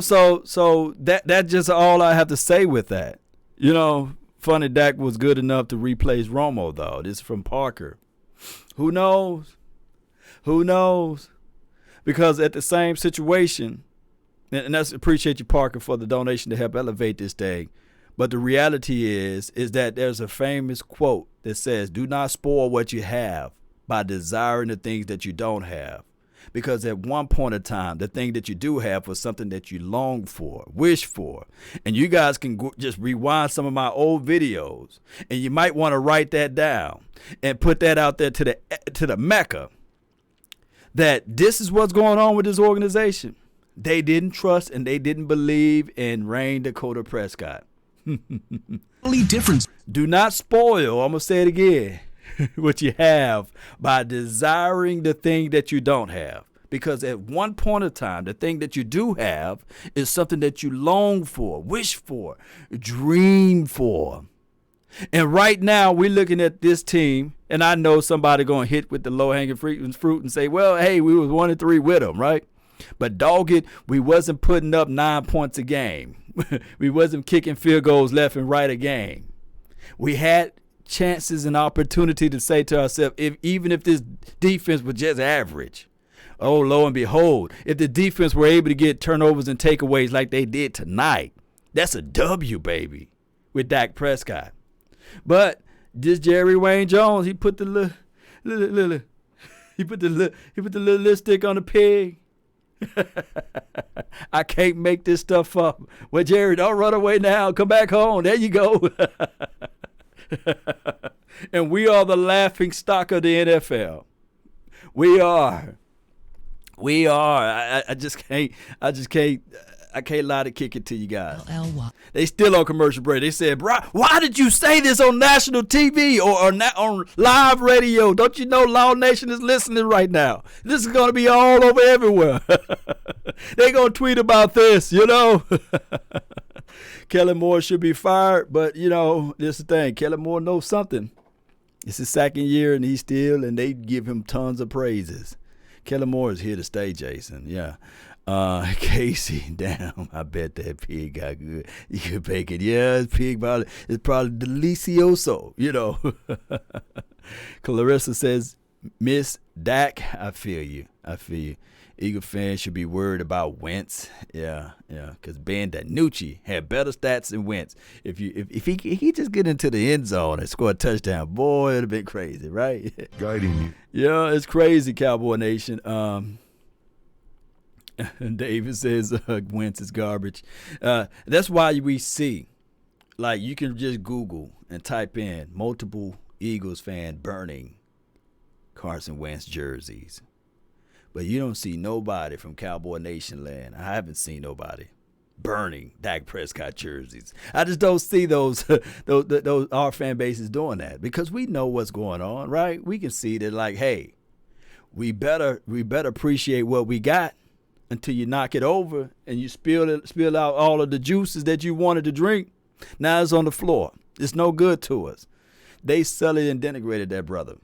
so that's just all I have to say with that. You know, funny Dak was good enough to replace Romo, though. This is from Parker. Who knows? Who knows? Because at the same situation, and that's appreciate you, Parker, for the donation to help elevate this thing. But the reality is that there's a famous quote that says, "Do not spoil what you have by desiring the things that you don't have." Because at one point in time, the thing that you do have was something that you long for, wish for. And you guys can just rewind some of my old videos. And you might want to write that down and put that out there to the Mecca. That this is what's going on with this organization. They didn't trust and they didn't believe in Rain Dakota Prescott. Only difference. Do not spoil, I'm going to say it again, what you have by desiring the thing that you don't have. Because at one point in time, the thing that you do have is something that you long for, wish for, dream for. And right now, we're looking at this team, and I know somebody going to hit with the low-hanging fruit and say, well, hey, we was 1-3 with them, right? But dog it, we wasn't putting up 9 points a game. We wasn't kicking field goals left and right a game. We had chances and opportunity to say to ourselves, even if this defense was just average, oh, lo and behold, if the defense were able to get turnovers and takeaways like they did tonight, that's a W, baby, with Dak Prescott. But this Jerry Wayne Jones, he put the little lipstick on the pig. I can't make this stuff up. Well, Jerry, don't run away now. Come back home. There you go. And we are the laughing stock of the NFL. We are. I can't lie to kick it to you guys. They still on commercial break. They said, bro, why did you say this on national TV or on live radio? Don't you know Law Nation is listening right now? This is going to be all over everywhere. They going to tweet about this, you know. Kellen Moore should be fired, but, you know, this is the thing. Kellen Moore knows something. It's his second year, and they give him tons of praises. Kellen Moore is here to stay, Jason. Yeah. Casey, damn, I bet that pig got good. You could bake it. Yeah, it's probably delicioso, you know. Clarissa says, Miss Dak, I feel you. Eagle fans should be worried about Wentz. Yeah, because Ben DiNucci had better stats than Wentz. If he just get into the end zone and score a touchdown, boy, it'd have been crazy, right? Guiding you. Yeah, it's crazy, Cowboy Nation. David says Wentz is garbage. That's why we see, like, you can just Google and type in multiple Eagles fan burning Carson Wentz jerseys. But you don't see nobody from Cowboy Nation land. I haven't seen nobody burning Dak Prescott jerseys. I just don't see those our fan bases doing that because we know what's going on, right? We can see that, like, hey, we better appreciate what we got until you knock it over and you spill out all of the juices that you wanted to drink. Now it's on the floor. It's no good to us. They sullied and denigrated that brother.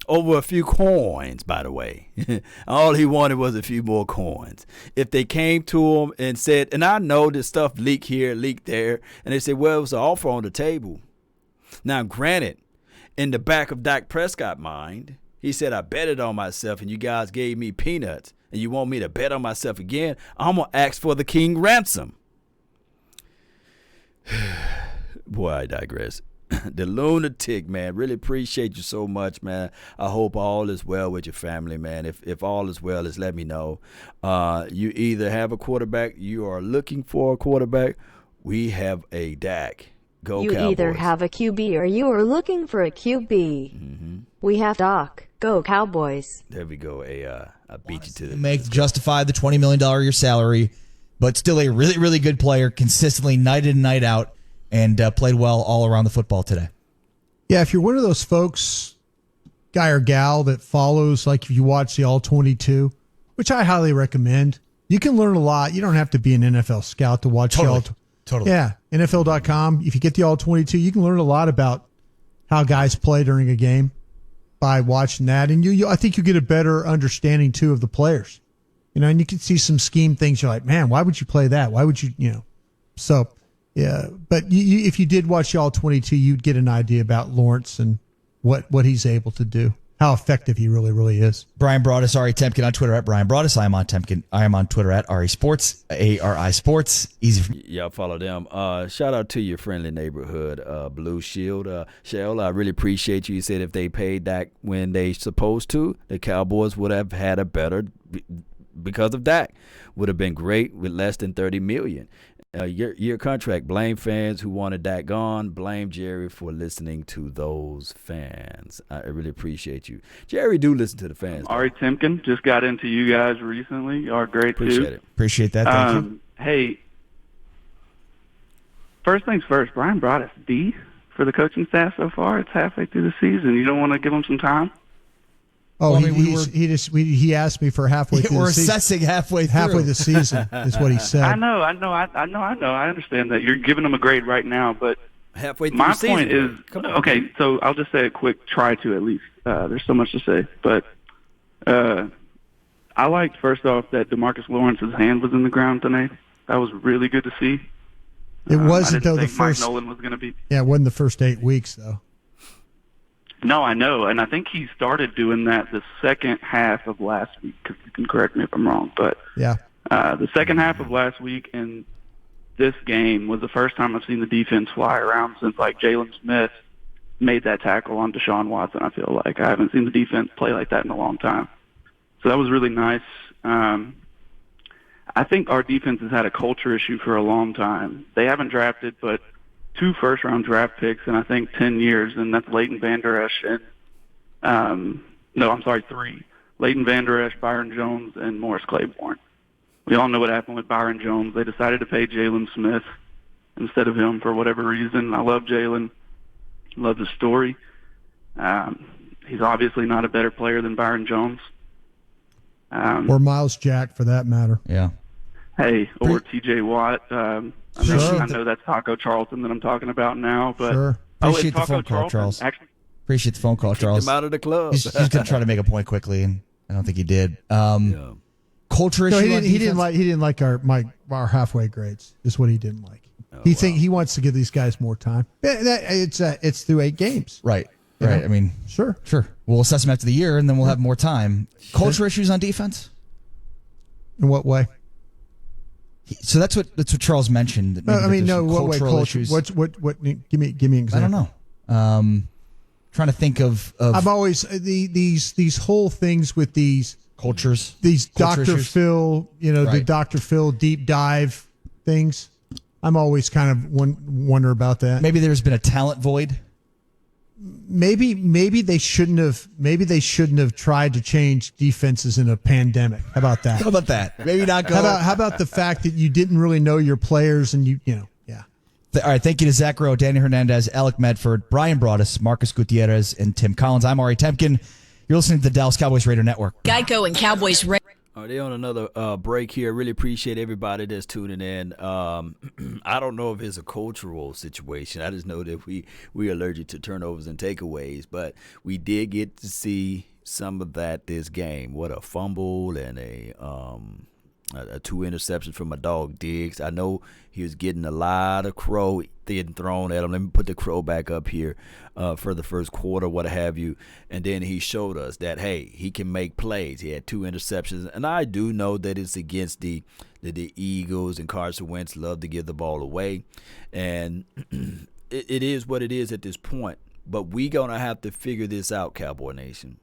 Over a few coins, by the way. All he wanted was a few more coins. If they came to him and said, and I know this stuff leaked here, leaked there, and they said, well, it was an offer on the table. Now, granted, in the back of Dak Prescott's mind, he said, I betted on myself and you guys gave me peanuts and you want me to bet on myself again? I'm going to ask for the king ransom. Boy, I digress. The lunatic, man. Really appreciate you so much, man. I hope all is well with your family, man. If all is well, just let me know. You either have a quarterback, you are looking for a quarterback. We have a Dak. Go You Cowboys. either have a QB or you are looking for a QB. Mm-hmm. We have Doc. Go Cowboys. There we go. I beat you to the Make justify the $20 million a year salary, but still a really, really good player, consistently night in and night out, and played well all around the football today. Yeah, if you're one of those folks, guy or gal, that follows, like if you watch the All-22, which I highly recommend, you can learn a lot. You don't have to be an NFL scout to watch Totally. the Totally. Yeah, NFL.com. If you get the All-22, you can learn a lot about how guys play during a game by watching that. And I think you get a better understanding, too, of the players. And you can see some scheme things. You're like, man, why would you play that? Why would you, So, yeah. But if you did watch the All-22, you'd get an idea about Lawrence and what he's able to do, how effective he really, really is. Brian Broaddus, Ari Temkin on Twitter at Brian Broaddus. I am on Temkin. I am on Twitter at Ari Sports, ARI Sports. Easy for me. Y'all follow them. Shout out to your friendly neighborhood, Blue Shield. Shell, I really appreciate you. You said if they paid Dak when they supposed to, the Cowboys would have had a better, because of Dak, would have been great with less than $30 million. Your contract. Blame fans who wanted Dak gone. Blame Jerry for listening to those fans. I really appreciate you. Jerry do listen to the fans. Ari Timken just got into you guys recently. You are great Appreciate too. it. Appreciate that. Thank you. Hey, first things first, Brian brought us D for the coaching staff so far. It's halfway through the season. You don't want to give him some time? Oh, Well, I mean, he asked me for halfway through We're the season. assessing halfway through. Halfway the season is what he said. I know. I understand that. You're giving him a grade right now, but halfway through my the season, point is, come on. okay, so I'll just say a quick try to at least. There's so much to say, but I liked, first off, that DeMarcus Lawrence's hand was in the ground tonight. That was really good to see. It wasn't, I though, didn't the think Mike first. Nolan was going to be. Yeah, it wasn't the first 8 weeks, though. No, I know, and I think he started doing that the second half of last week. Because you can correct me if I'm wrong, but Yeah. the second half of last week and this game was the first time I've seen the defense fly around since like Jalen Smith made that tackle on Deshaun Watson. I feel like I haven't seen the defense play like that in a long time, so that was really nice. I think our defense has had a culture issue for a long time. They haven't drafted, but 2 first-round draft picks in, I think, 10 years, and that's Leighton Vander Esch and 3. Leighton Vander Esch, Byron Jones, and Morris Claiborne. We all know what happened with Byron Jones. They decided to pay Jalen Smith instead of him for whatever reason. I love Jalen. Love the story. He's obviously not a better player than Byron Jones. Or Miles Jack, for that matter. Yeah. Hey, or T.J. Watt. Sure. I know that's Taco Charlton that I'm talking about now, but Sure. Appreciate it's the Taco phone call, Charlton. Charles. Actually, Appreciate the phone call, Charles. Him out of the club. He's going to try to make a point quickly, and I don't think he did. Culture issue. No, on he defense? didn't like our halfway grades. Is what he didn't like. He wants to give these guys more time. It's through 8 games. Right. You Right. know? I mean, Sure. We'll assess them after the year, and then we'll have more time. Culture issues on defense. In what way? So that's what Charles mentioned. That maybe I mean, there's no. some What way? cultural Culture. issues. What? Give me an example. I don't know. Trying to think of I'm always these whole things with these cultures. These Culture Dr. issues. Phil, the Right. Dr. Phil deep dive things. I'm always kind of wonder about that. Maybe there's been a talent void. Maybe they shouldn't have tried to change defenses in a pandemic. How about that? How about that? Maybe not go. How about the fact that you didn't really know your players and you know. All right, thank you to Zach Rowe, Danny Hernandez, Alec Medford, Brian Broaddus, Marcus Gutierrez, and Tim Collins. I'm Ari Temkin. You're listening to the Dallas Cowboys Radio Network. Geico and Cowboys. All right, they're on another break here. Really appreciate everybody that's tuning in. I don't know if it's a cultural situation. I just know that we allergic to turnovers and takeaways, but we did get to see some of that this game. What a fumble and a 2 interceptions from my dog Diggs. I know he was getting a lot of crow thrown at him. Let me put the crow back up here for the first quarter, what have you. And then he showed us that, hey, he can make plays. He had 2 interceptions. And I do know that it's against the Eagles, and Carson Wentz love to give the ball away. And it is what it is at this point. But we going to have to figure this out, Cowboy Nation.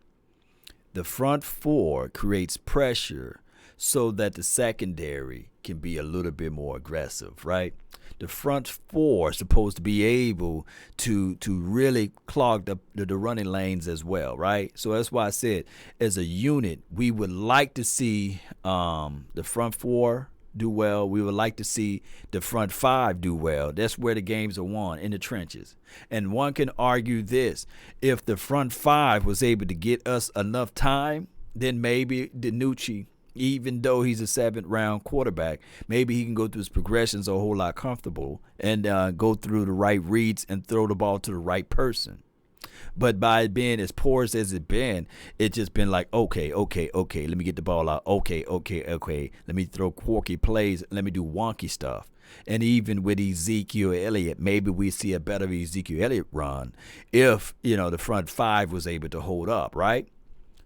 The front four creates pressure so that the secondary can be a little bit more aggressive, right? The front four is supposed to be able to really clog the running lanes as well, right? So that's why I said, as a unit, we would like to see the front four do well. We would like to see the front five do well. That's where the games are won, in the trenches. And one can argue this: if the front five was able to get us enough time, then maybe DiNucci, even though he's a 7th-round quarterback, maybe he can go through his progressions a whole lot comfortable and go through the right reads and throw the ball to the right person. But by it being as porous as it's just been like, okay, let me get the ball out. Okay, let me throw quirky plays. Let me do wonky stuff. And even with Ezekiel Elliott, maybe we see a better Ezekiel Elliott run if, the front five was able to hold up, right?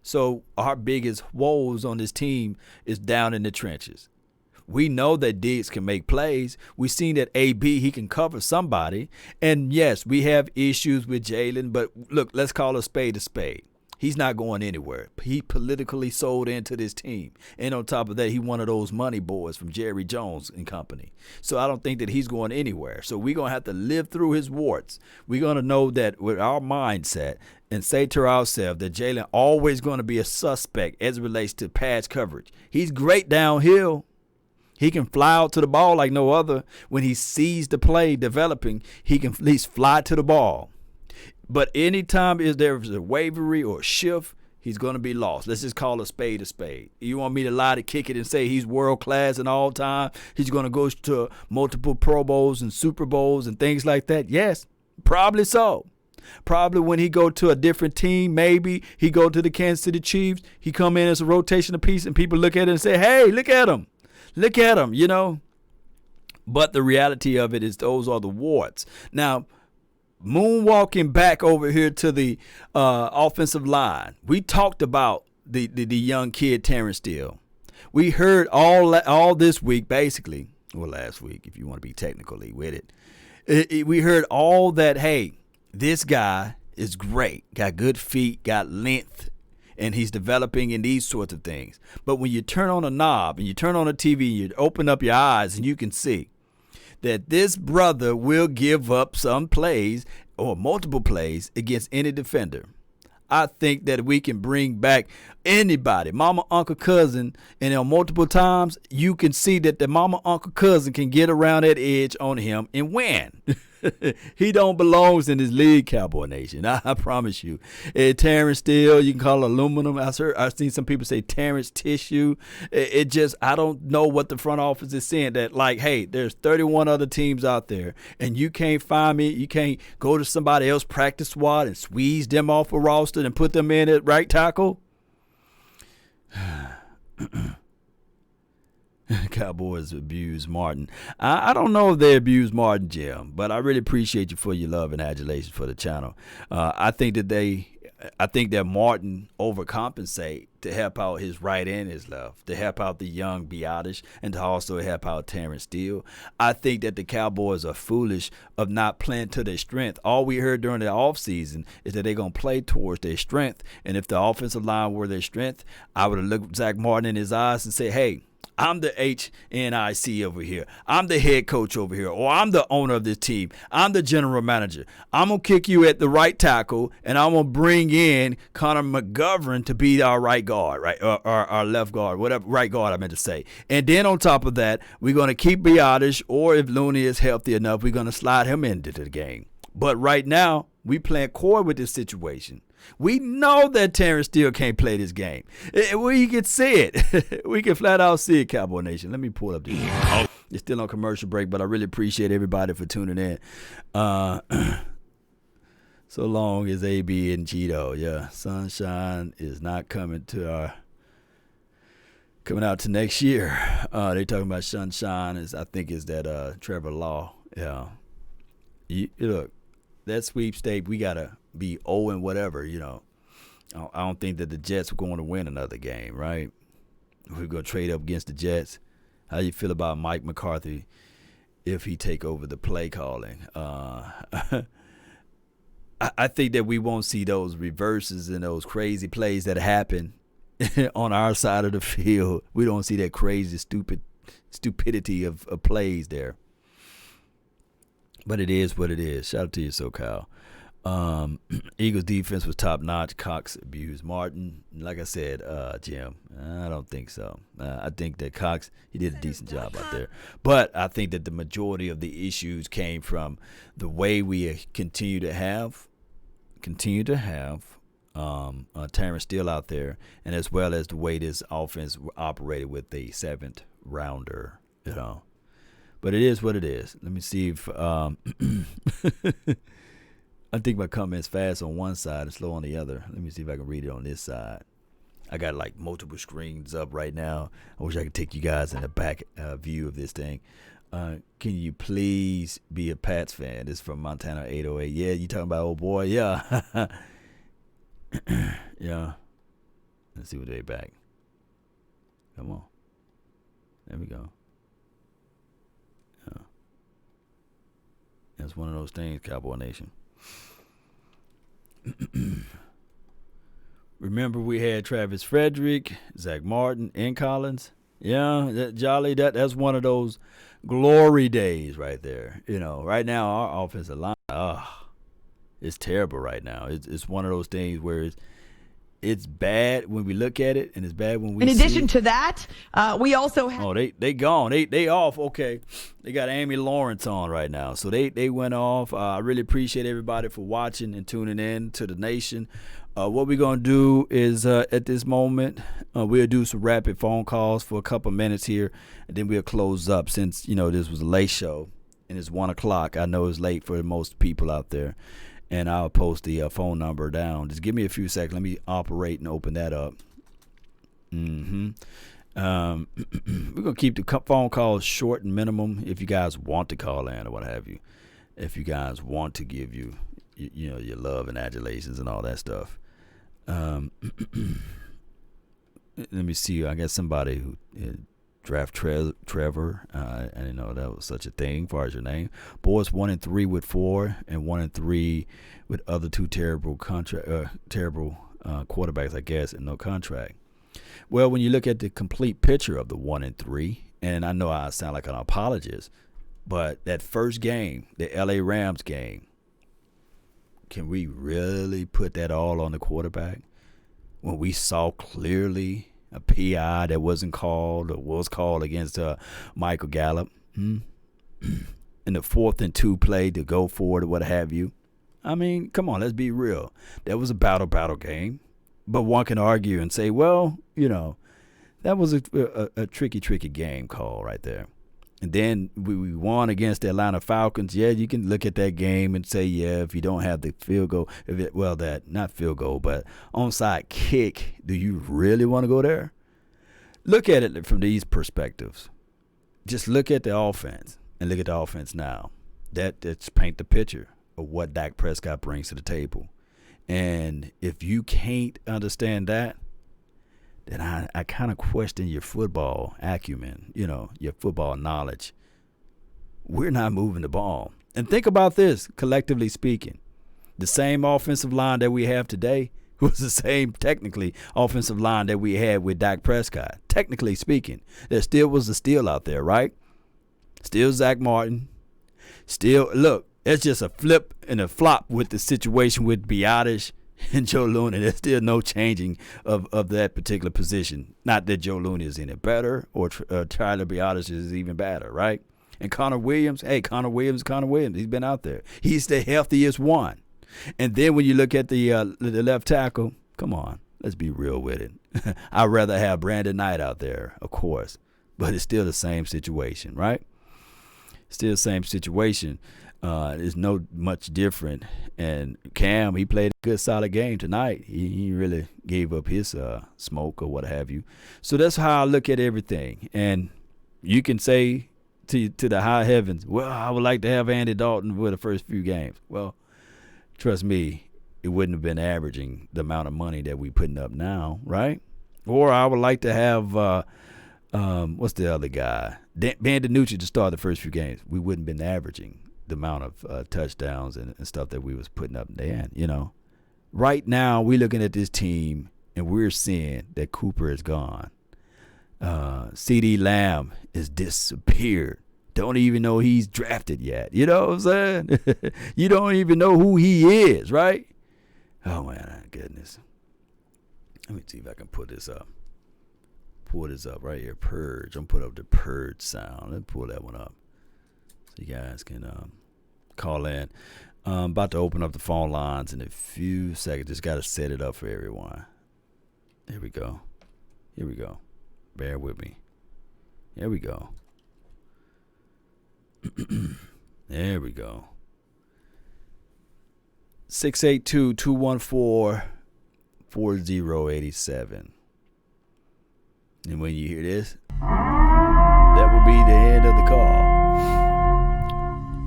So our biggest woes on this team is down in the trenches. We know that Diggs can make plays. We've seen that AB, he can cover somebody. And, yes, we have issues with Jalen. But, look, let's call a spade a spade. He's not going anywhere. He politically sold into this team. And on top of that, he one of those money boys from Jerry Jones and company. So I don't think that he's going anywhere. So we're going to have to live through his warts. We're going to know that with our mindset and say to ourselves that Jalen always going to be a suspect as it relates to pass coverage. He's great downhill. He can fly out to the ball like no other. When he sees the play developing, he can at least fly to the ball. But anytime there is a wavery or shift, he's going to be lost. Let's just call a spade a spade. You want me to lie to kick it and say he's world class and all time? He's going to go to multiple Pro Bowls and Super Bowls and things like that? Yes, probably so. Probably when he go to a different team, maybe he go to the Kansas City Chiefs, he come in as a rotational piece and people look at it and say, hey, look at him. Look at him, But the reality of it is those are the warts. Now, moonwalking back over here to the offensive line, we talked about the young kid Terrence Steele. We heard all this week, basically, or last week, if you want to be technically with it. We heard all that, hey, this guy is great, got good feet, got length, and he's developing in these sorts of things. But when you turn on a knob and you turn on a TV, you open up your eyes and you can see that this brother will give up some plays or multiple plays against any defender. I think that we can bring back anybody, mama, uncle, cousin, and on multiple times, you can see that the mama, uncle, cousin can get around that edge on him and win. He don't belongs in this league, Cowboy Nation. I promise you. Terrence Steele, you can call it aluminum. I've seen some people say Terrence tissue. I don't know what the front office is saying, that like, hey, there's 31 other teams out there and you can't find me. You can't go to somebody else practice squad and squeeze them off a roster and put them in at right tackle. Cowboys abuse Martin. I don't know if they abuse Martin, Jim, but I really appreciate you for your love and adulation for the channel. I think that Martin overcompensate to help out his right and his left, to help out the young Biotish, and to also help out Terrence Steele. I think that the Cowboys are foolish of not playing to their strength. All we heard during the offseason is that they're going to play towards their strength, and if the offensive line were their strength, I would have looked Zach Martin in his eyes and said, hey, I'm the HNIC over here. I'm the head coach over here, or I'm the owner of this team. I'm the general manager. I'm going to kick you at the right tackle, and I'm going to bring in Connor McGovern to be our right guard, right, or our left guard, whatever, right guard I meant to say. And then on top of that, we're going to keep Biotish, or if Looney is healthy enough, we're going to slide him into the game. But right now, we playing coy with this situation. We know that Terrence Steele can't play this game. We can see it. We can flat out see it, Cowboy Nation. Let me pull up this. It's still on commercial break, but I really appreciate everybody for tuning in. So long as AB and Cheeto. Yeah, Sunshine is not coming out to next year. They talking about Sunshine I think is that Trevor Law. Yeah. Look, that sweepstake, we got to be 0 and whatever, I don't think that the Jets are going to win another game, right? We're going to trade up against the Jets. How you feel about Mike McCarthy if he take over the play calling? I think that we won't see those reverses and those crazy plays that happen on our side of the field. We don't see that crazy, stupidity of plays there. But it is what it is. Shout out to you, SoCal. Eagles defense was top notch. Cox abused Martin. Like I said, Jim, I don't think so. I think that Cox, he did a decent job out there. But I think that the majority of the issues came from the way we continue to have Terrence Steele out there, and as well as the way this offense operated with a 7th rounder, But it is what it is. Let me see if I think my comment's fast on one side and slow on the other. Let me see if I can read it on this side. I got like multiple screens up right now. I wish I could take you guys in the back view of this thing. Can you please be a Pats fan? This is from Montana 808. Yeah, you talking about old boy? Yeah. Yeah. Let's see what they back. Come on. There we go. Yeah. That's one of those things, Cowboy Nation. Remember we had Travis Frederick, Zach Martin, and Collins. Yeah, that's one of those glory days right there. Right now our offensive line, it's terrible right now. It's one of those things where it's bad when we look at it, and it's bad when we see it. In addition to that, we also have... Oh, they gone. They off. Okay. They got Amy Lawrence on right now. So they went off. I really appreciate everybody for watching and tuning in to the nation. What we're going to do is at this moment, we'll do some rapid phone calls for a couple minutes here, and then we'll close up since, this was a late show, and it's 1 o'clock. I know it's late for most people out there. And I'll post the phone number down. Just give me a few seconds. Let me operate and open that up. We're going to keep the phone calls short and minimum if you guys want to call in or what have you. If you guys want to give you your love and adulations and all that stuff. Let me see. I got somebody who... Draft Trevor. I didn't know that was such a thing as far as your name. Boys 1-3 with 4 and 1-3 with other two terrible quarterbacks, I guess, and no contract. Well, when you look at the complete picture of the 1-3, and I know I sound like an apologist, but that first game, the LA Rams game, can we really put that all on the quarterback when we saw clearly a PI that wasn't called or was called against Michael Gallup in the 4th and 2 play to go forward or what have you? I mean, come on, let's be real. That was a battle game. But one can argue and say, well, that was a tricky game call right there. And then we won against the Atlanta Falcons. Yeah, you can look at that game and say, yeah, if you don't have the field goal, not field goal, but onside kick, do you really want to go there? Look at it from these perspectives. Just look at the offense and look at the offense now. That's paint the picture of what Dak Prescott brings to the table. And if you can't understand that, then I kind of question your football acumen, your football knowledge. We're not moving the ball. And think about this, collectively speaking. The same offensive line that we have today was the same, technically, offensive line that we had with Dak Prescott. Technically speaking, there still was a steal out there, right? Still Zach Martin. Still, look, it's just a flip and a flop with the situation with Biotish and Joe Looney. There's still no changing of that particular position. Not that Joe Looney is any better or Tyler Biotish is even better, right? And Connor Williams. He's been out there. He's the healthiest one. And then when you look at the left tackle, come on, let's be real with it. I'd rather have Brandon Knight out there, of course, but it's still the same situation, right? Still the same situation. It's no much different. And Cam, he played a good, solid game tonight. He really gave up his smoke or what have you. So that's how I look at everything. And you can say to the high heavens, well, I would like to have Andy Dalton for the first few games. Well, trust me, it wouldn't have been averaging the amount of money that we're putting up now, right? Or I would like to have, what's the other guy? Ben DiNucci to start the first few games. We wouldn't have been averaging the amount of touchdowns and stuff that we was putting up there, you know. Right now, we're looking at this team, and we're seeing that Cooper is gone. CeeDee Lamb is disappeared. Don't even know he's drafted yet. You know what I'm saying? You don't even know who he is, right? Oh, my goodness. Let me see if I can put this up. Pull this up right here. Purge. I'm going to put up the purge sound. Let's pull that one up so you guys can call in. I'm about to open up the phone lines in a few seconds. Just got to set it up for everyone. There we go. Here we go. Bear with me. There we go. There we go. 682-214-4087. And when you hear this, that will be the end of the call.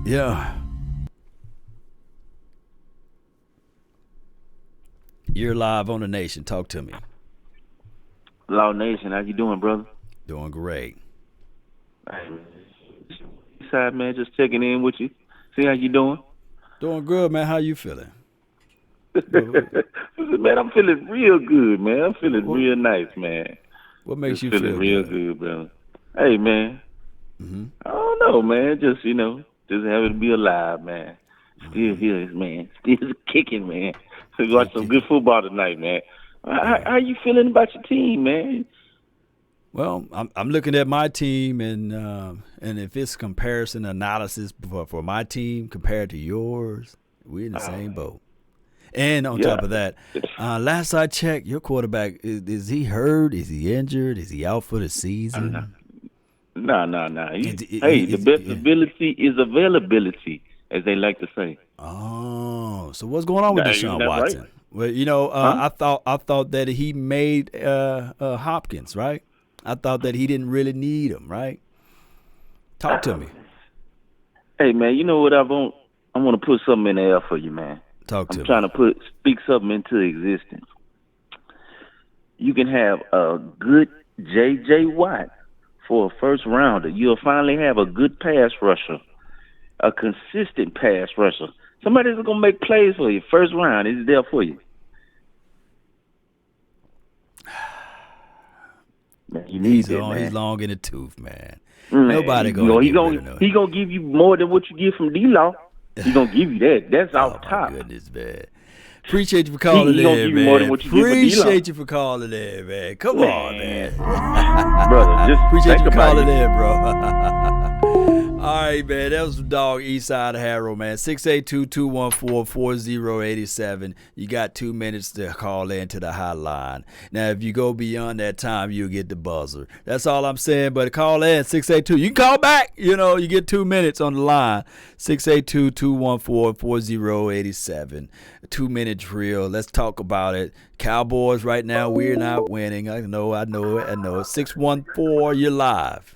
Yeah. You're live on the Nation. Talk to me. Law Nation, how you doing, brother? Doing great. Hey, side man, just checking in with you. See how you doing? Doing good, man. How you feeling? Man, I'm feeling real good, man. I'm feeling real nice, man. What makes you feeling feel real good, brother? Hey, man. I don't know, man. Just just having to be alive, man. Still here, man. Still kicking, man. So watch some good football tonight, man. How you feeling about your team, man? Well, I'm looking at my team, and if it's comparison analysis for my team compared to yours, we're in the same boat. And on top of that, last I checked, your quarterback, is he hurt? Is he injured? Is he out for the season? No. The best ability is availability, as they like to say. Oh, so what's going on with Deshaun Watson? Right. Well, I thought that he made Hopkins, right? I thought that he didn't really need him, right? Talk to me. Hey, man, you know what I want? I want to put something in the air for you, man. Talk to me. I'm trying to speak something into existence. You can have a good J.J. Watt for a first rounder. You'll finally have a good pass rusher, a consistent pass rusher. Somebody that's going to make plays for you. First round is there for you. Man, you need he's that, man. He's long in the tooth, man. Nobody going to He going to give you more than what you get from D-Law. He's going to give you that. That's off top. Goodness, man. Appreciate you for calling in, man. More than what you Appreciate you for calling in, man. Come on, man. Brother, just appreciate you for calling it. in, bro. All right, man. That was some dog Eastside Harrow, man. 682-214-4087. You got 2 minutes to call in to the hotline. Now, if you go beyond that time, you'll get the buzzer. That's all I'm saying. But call in 682. You can call back. You get 2 minutes on the line. 682-214-4087. 2-minute drill. Let's talk about it. Cowboys right now, we're not winning. I know it. 614, you're live.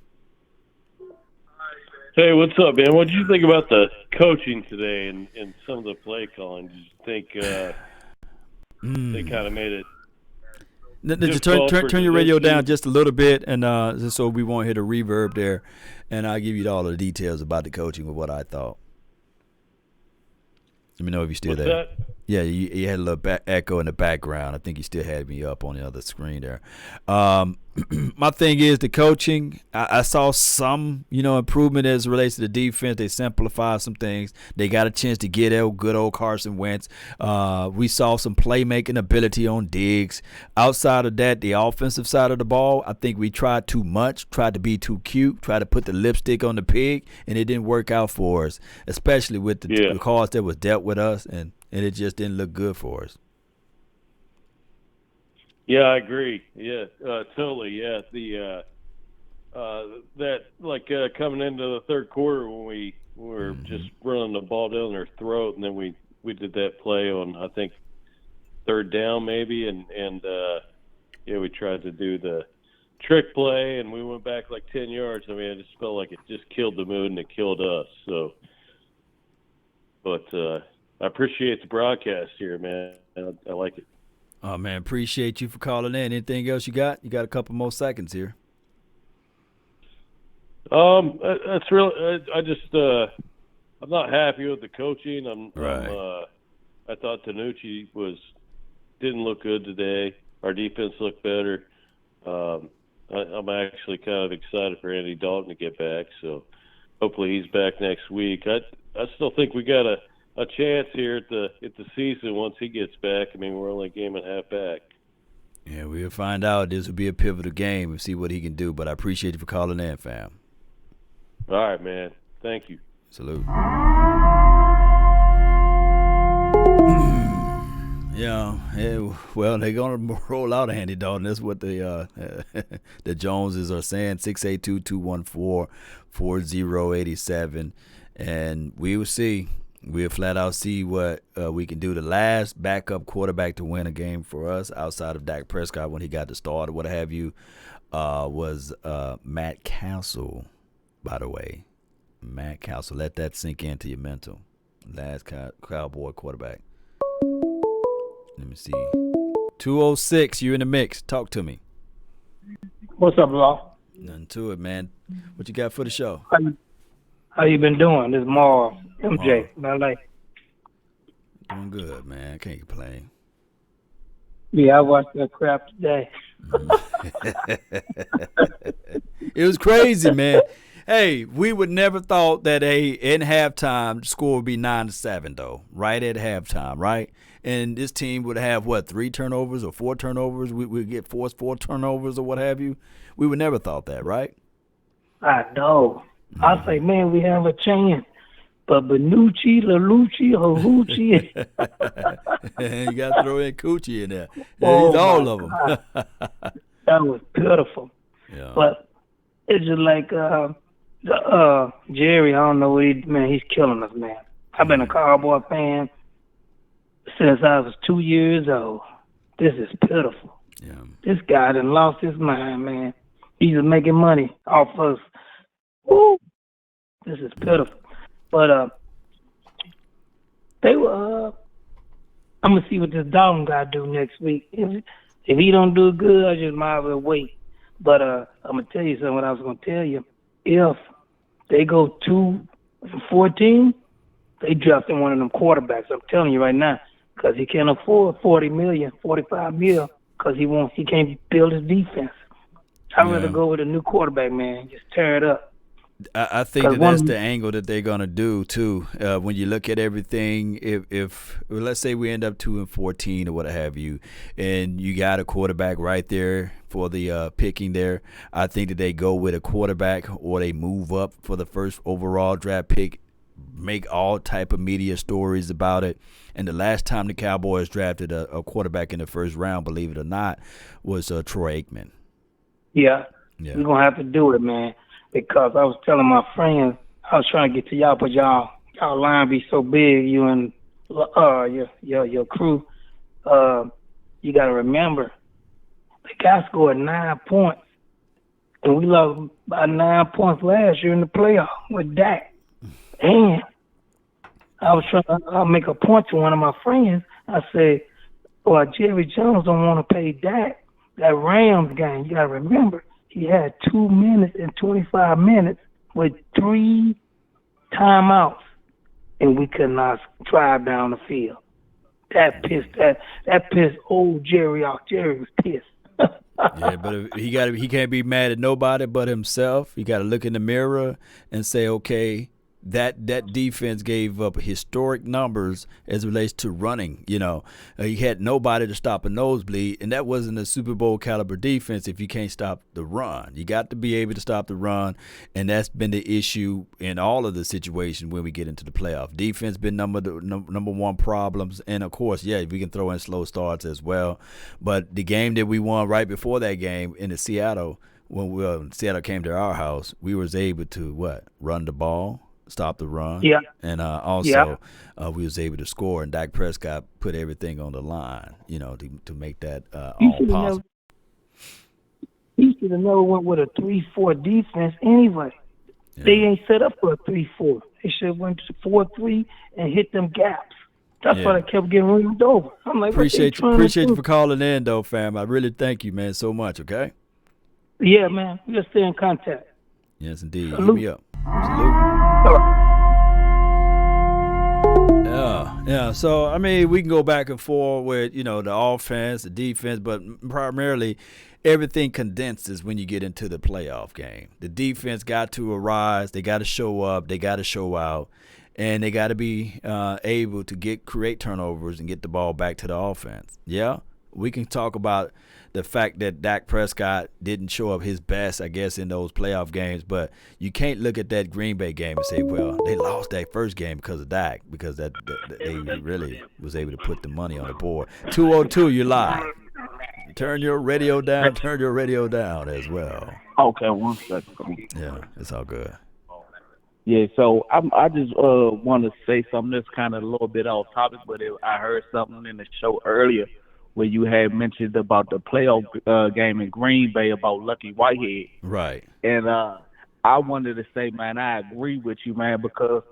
Hey, what's up, man? What did you think about the coaching today and some of the play calling? Did you think they kind of made it? Just turn your radio down just a little bit, and just so we won't hit a reverb there, and I'll give you all the details about the coaching with what I thought. Let me know if you're still there. That? Yeah, you had a little echo in the background. I think you still had me up on the other screen there. My thing is the coaching. I saw some, improvement as it relates to the defense. They simplified some things. They got a chance to get good old Carson Wentz. We saw some playmaking ability on Diggs. Outside of that, the offensive side of the ball, I think we tried too much, tried to be too cute, tried to put the lipstick on the pig, and it didn't work out for us, especially with the cards that was dealt with us. And and it just didn't look good for us. Yeah, I agree. Yeah, totally. Yeah, coming into the third quarter when we were just running the ball down their throat, and then we did that play on, I think, third down maybe, and we tried to do the trick play, and we went back like 10 yards. I mean, I just felt like it just killed the mood and it killed us. So, but I appreciate the broadcast here, man. I like it. Oh, man, appreciate you for calling in. Anything else you got? You got a couple more seconds here. That's real. I just I'm not happy with the coaching. I thought Tanucci didn't look good today. Our defense looked better. I'm actually kind of excited for Andy Dalton to get back. So hopefully he's back next week. I still think we got a chance here at the season once he gets back. I mean, we're only a game and a half back. Yeah, we'll find out. This will be a pivotal game and see what he can do. But I appreciate you for calling in, fam. All right, man. Thank you. Salute. Well, they're going to roll out Andy Dalton. That's what the Joneses are saying. 682-214-4087. And we will see. We'll flat out see what we can do. The last backup quarterback to win a game for us outside of Dak Prescott when he got the start or what have you was Matt Castle, by the way. Matt Castle. Let that sink into your mental. Last Cowboy quarterback. Let me see. 206, you in the mix. Talk to me. What's up, Law? Nothing to it, man. What you got for the show? How you been doing? This is Marv, MJ, LA. Doing good, man. Can't complain. Yeah, I watched that crap today. It was crazy, man. Hey, we would never thought that in halftime the score would be 9-7 though. Right at halftime, right? And this team would have 3 turnovers or 4 turnovers. We would get forced 4 turnovers or what have you. We would never thought that, right? I know. I say, man, we have a chance. But Benucci, Lelucci, Hoochie. You got to throw in Coochie in there. He's all of them. That was pitiful. Yeah. But it's just like Jerry, I don't know what he's killing us, man. I've been a Cowboy fan since I was 2 years old. This is pitiful. Yeah. This guy done lost his mind, man. He's making money off us. Woo! This is pitiful. But they were. I'm gonna see what this Dalton guy do next week. If he don't do good, I just might as well wait. But I'm gonna tell you something. What I was gonna tell you, if they go 2-14, they drafting one of them quarterbacks. I'm telling you right now, because he can't afford $40 million, $45 million, because he can't build his defense. I'd rather go with a new quarterback, man. Just tear it up. I think that's the angle that they're gonna do too. When you look at everything, if let's say we end up 2-14 or what have you, and you got a quarterback right there for the picking there, I think that they go with a quarterback or they move up for the first overall draft pick, make all type of media stories about it. And the last time the Cowboys drafted a quarterback in the first round, believe it or not, was Troy Aikman. Yeah, we're gonna have to do it, man. Because I was telling my friends, I was trying to get to y'all, but y'all line be so big, you and your crew. You got to remember, the guy scored 9 points, and we lost by 9 points last year in the playoff with Dak. And I'll make a point to one of my friends. I said, well, Jerry Jones don't want to pay Dak. That Rams game, you got to remember, he had 2 minutes and 25 minutes with 3 timeouts, and we could not drive down the field. That pissed old Jerry off. Jerry was pissed. Yeah, but he can't be mad at nobody but himself. He got to look in the mirror and say, okay, that defense gave up historic numbers as it relates to running. You know, he had nobody to stop a nosebleed, and that wasn't a Super Bowl caliber defense if you can't stop the run. You got to be able to stop the run, and that's been the issue in all of the situations when we get into the playoff. Defense been number one problems, and of course, yeah, we can throw in slow starts as well. But the game that we won right before that game in Seattle, when Seattle came to our house, we was able to run the ball, stop the run, and also we was able to score. And Dak Prescott put everything on the line, you know, to make that all possible. He should have never went with a 3-4 defense anyway. Yeah. They ain't set up for a 3-4. They should have went to 4-3 and hit them gaps. That's why they kept getting moved over. I'm like, appreciate you for calling in, though, fam. I really thank you, man, so much. Okay. Yeah, man. We'll stay in contact. Yes, indeed. Salute. Hit me up. Salute. All right. Yeah. So, I mean, we can go back and forth with, you know, the offense, the defense, but primarily everything condenses when you get into the playoff game. The defense got to arise. They got to show up. They got to show out. And they got to be able to create turnovers and get the ball back to the offense. Yeah, we can talk about the fact that Dak Prescott didn't show up his best, I guess, in those playoff games. But you can't look at that Green Bay game and say, well, they lost that first game because of Dak, because that they really was able to put the money on the board. 202, you're live. Turn your radio down. Turn your radio down as well. Okay, 1 second. Yeah, it's all good. Yeah, so I just want to say something that's kind of a little bit off topic, but I heard something in the show earlier where you had mentioned about the playoff game in Green Bay about Lucky Whitehead. Right. And I wanted to say, man, I agree with you, man, because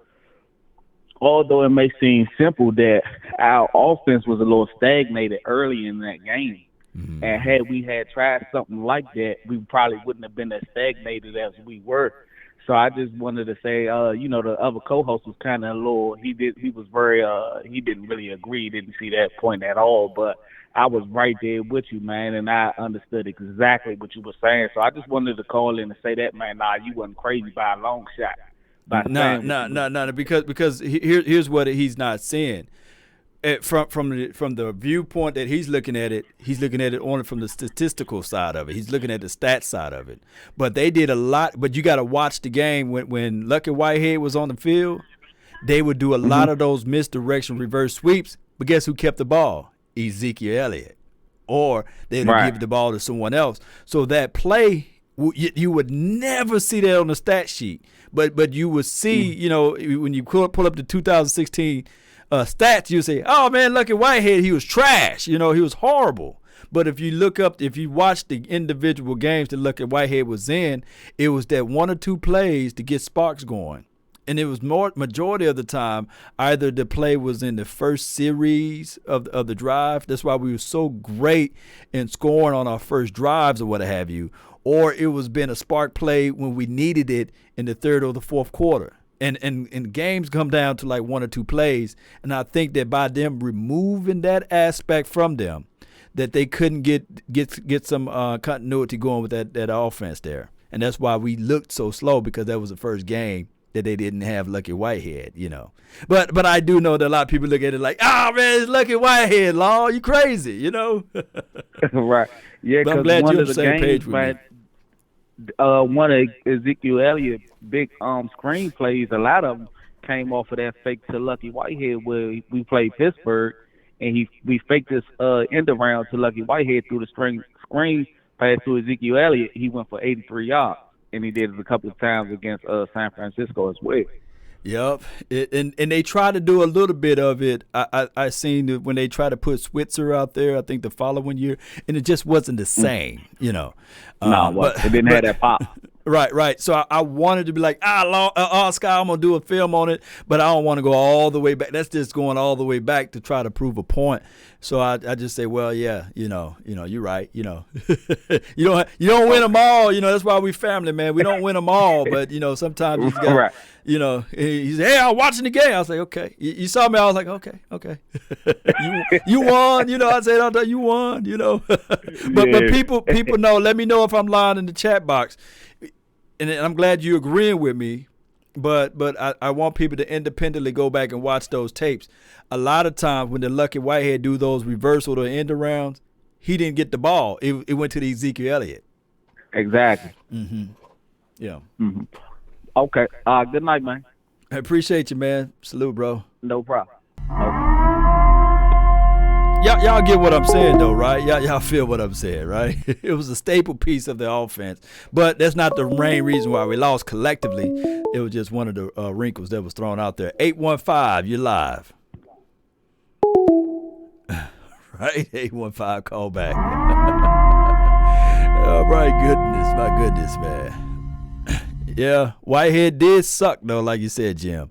although it may seem simple that our offense was a little stagnated early in that game, and had we had tried something like that, we probably wouldn't have been as stagnated as we were. So I just wanted to say, you know, the other co-host was kind of a little. He was very. He didn't really agree. Didn't see that point at all. But I was right there with you, man, and I understood exactly what you were saying. So I just wanted to call in and say that, man. Nah, you wasn't crazy by a long shot. No. Because here's what he's not saying. From the viewpoint that he's looking at it only from the statistical side of it. He's looking at the stats side of it. But they did a lot. But you got to watch the game when Lucky Whitehead was on the field. They would do a lot of those misdirection reverse sweeps. But guess who kept the ball? Zeke Elliott. Or they would give the ball to someone else. So that play, you would never see that on the stat sheet. But you would see, you know, when you pull up the 2016 stats, you say, oh man, Lucky Whitehead, he was trash. You know, he was horrible. But if you watch the individual games that Lucky Whitehead was in, it was that one or two plays to get sparks going. And it was majority of the time, either the play was in the first series of the drive. That's why we were so great in scoring on our first drives or what have you. Or it was been a spark play when we needed it in the third or the fourth quarter. And games come down to like one or two plays, and I think that by them removing that aspect from them, that they couldn't get some continuity going with that offense there, and that's why we looked so slow, because that was the first game that they didn't have Lucky Whitehead, you know. But I do know that a lot of people look at it like, oh man, it's Lucky Whitehead, Law, you crazy, you know. Right? Yeah, but I'm glad you're on the same page with me. One of Ezekiel Elliott's big screen plays, a lot of them came off of that fake to Lucky Whitehead where we played Pittsburgh, and we faked this end around to Lucky Whitehead through the screen pass to Ezekiel Elliott. He went for 83 yards, and he did it a couple of times against San Francisco as well. Yep, and they try to do a little bit of it. I seen it when they try to put Switzer out there, I think the following year, and it just wasn't the same, you know. It didn't have that pop. Right. So I wanted to be like, Sky, I'm going to do a film on it, but I don't want to go all the way back. That's just going all the way back to try to prove a point. So I just say, well, yeah, you know, you're right. You know, you don't win them all. You know, that's why we family, man. We don't win them all, but, you know, sometimes you got, right. You know, he said, hey, I'm watching the game. I was like, okay. You saw me. I was like, okay. you won. You know, I said, you won, you know. but people know, let me know if I'm lying in the chat box. And I'm glad you're agreeing with me But I want people to independently go back and watch those tapes. A lot of times when the Lucky Whitehead do those reversal or end arounds, he didn't get the ball. It went to the Zeke Elliott. Exactly. Mm-hmm. Yeah. Mm-hmm. Okay. Good night, man. I appreciate you, man. Salute, bro. No problem. Y'all get what I'm saying, though, right? Y'all feel what I'm saying, right? It was a staple piece of the offense, but that's not the main reason why we lost collectively. It was just one of the wrinkles that was thrown out there. 815, you're live. Right? 815, call back. Oh, my goodness, man. Yeah, Whitehead did suck, though, like you said, Jim,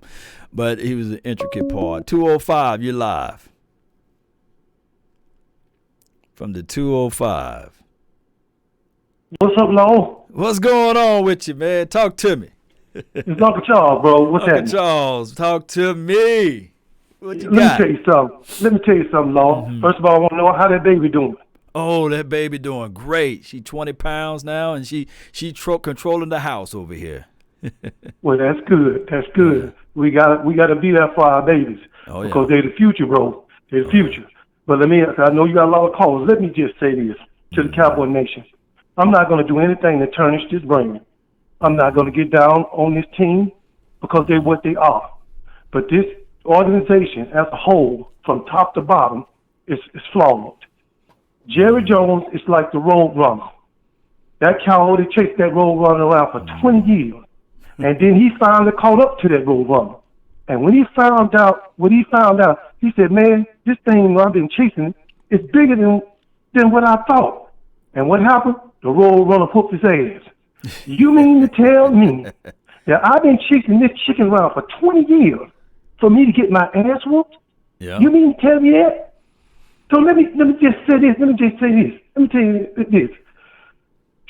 but he was an intricate part. 205, you're live. From the 205. What's up, Lo? What's going on with you, man? Talk to me. It's Uncle Charles, bro. What's happening? Uncle Charles, talk to me. What you Let got? me tell you something, Lo. Mm-hmm. First of all, I want to know how that baby doing. Oh, that baby doing great. She 20 pounds now, and she controlling the house over here. Well, that's good. That's good. Yeah. We gotta be there for our babies because they're the future, bro. They're the future. But I know you got a lot of callers. Let me just say this to the Cowboy Nation. I'm not going to do anything to tarnish this brand. I'm not going to get down on this team because they're what they are. But this organization as a whole, from top to bottom, is flawed. Jerry Jones is like the road runner. That Coyote chased that road runner around for 20 years. And then he finally caught up to that road runner. And when he found out, he said, man, this thing I've been chasing is bigger than what I thought. And what happened? The road runner whooped his ass. You mean to tell me that I've been chasing this chicken around for 20 years for me to get my ass whooped? Yeah. You mean to tell me that? So let me just say this. Let me tell you this.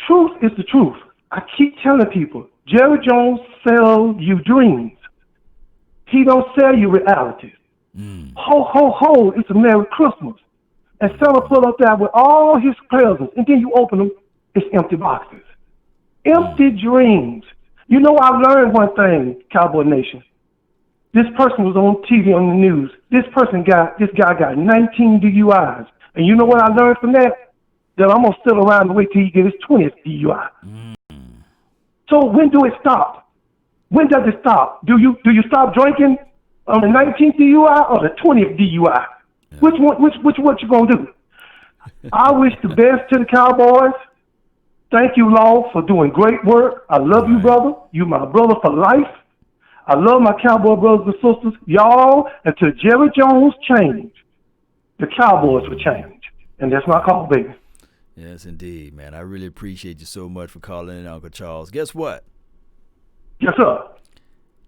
Truth is the truth. I keep telling people, Jerry Jones sells you dreams. He don't sell you reality. Ho, ho, ho, it's a Merry Christmas. And Santa pull up there with all his presents, and then you open them, it's empty boxes. Empty dreams. You know, I learned one thing, Cowboy Nation. This person was on TV on the news. This guy got 19 DUIs. And you know what I learned from that? That I'm going to sit around and wait till he get his 20th DUI. So when do it stop? When does it stop? Do you stop drinking on the 19th DUI or the 20th DUI? Yeah. Which what you gonna do? I wish the best to the Cowboys. Thank you, Law, for doing great work. I love you, brother. You my brother for life. I love my Cowboy brothers and sisters. Y'all, until Jerry Jones change, the Cowboys will change. And that's my call, baby. Yes, indeed, man. I really appreciate you so much for calling in, Uncle Charles. Guess what? Yes, sir.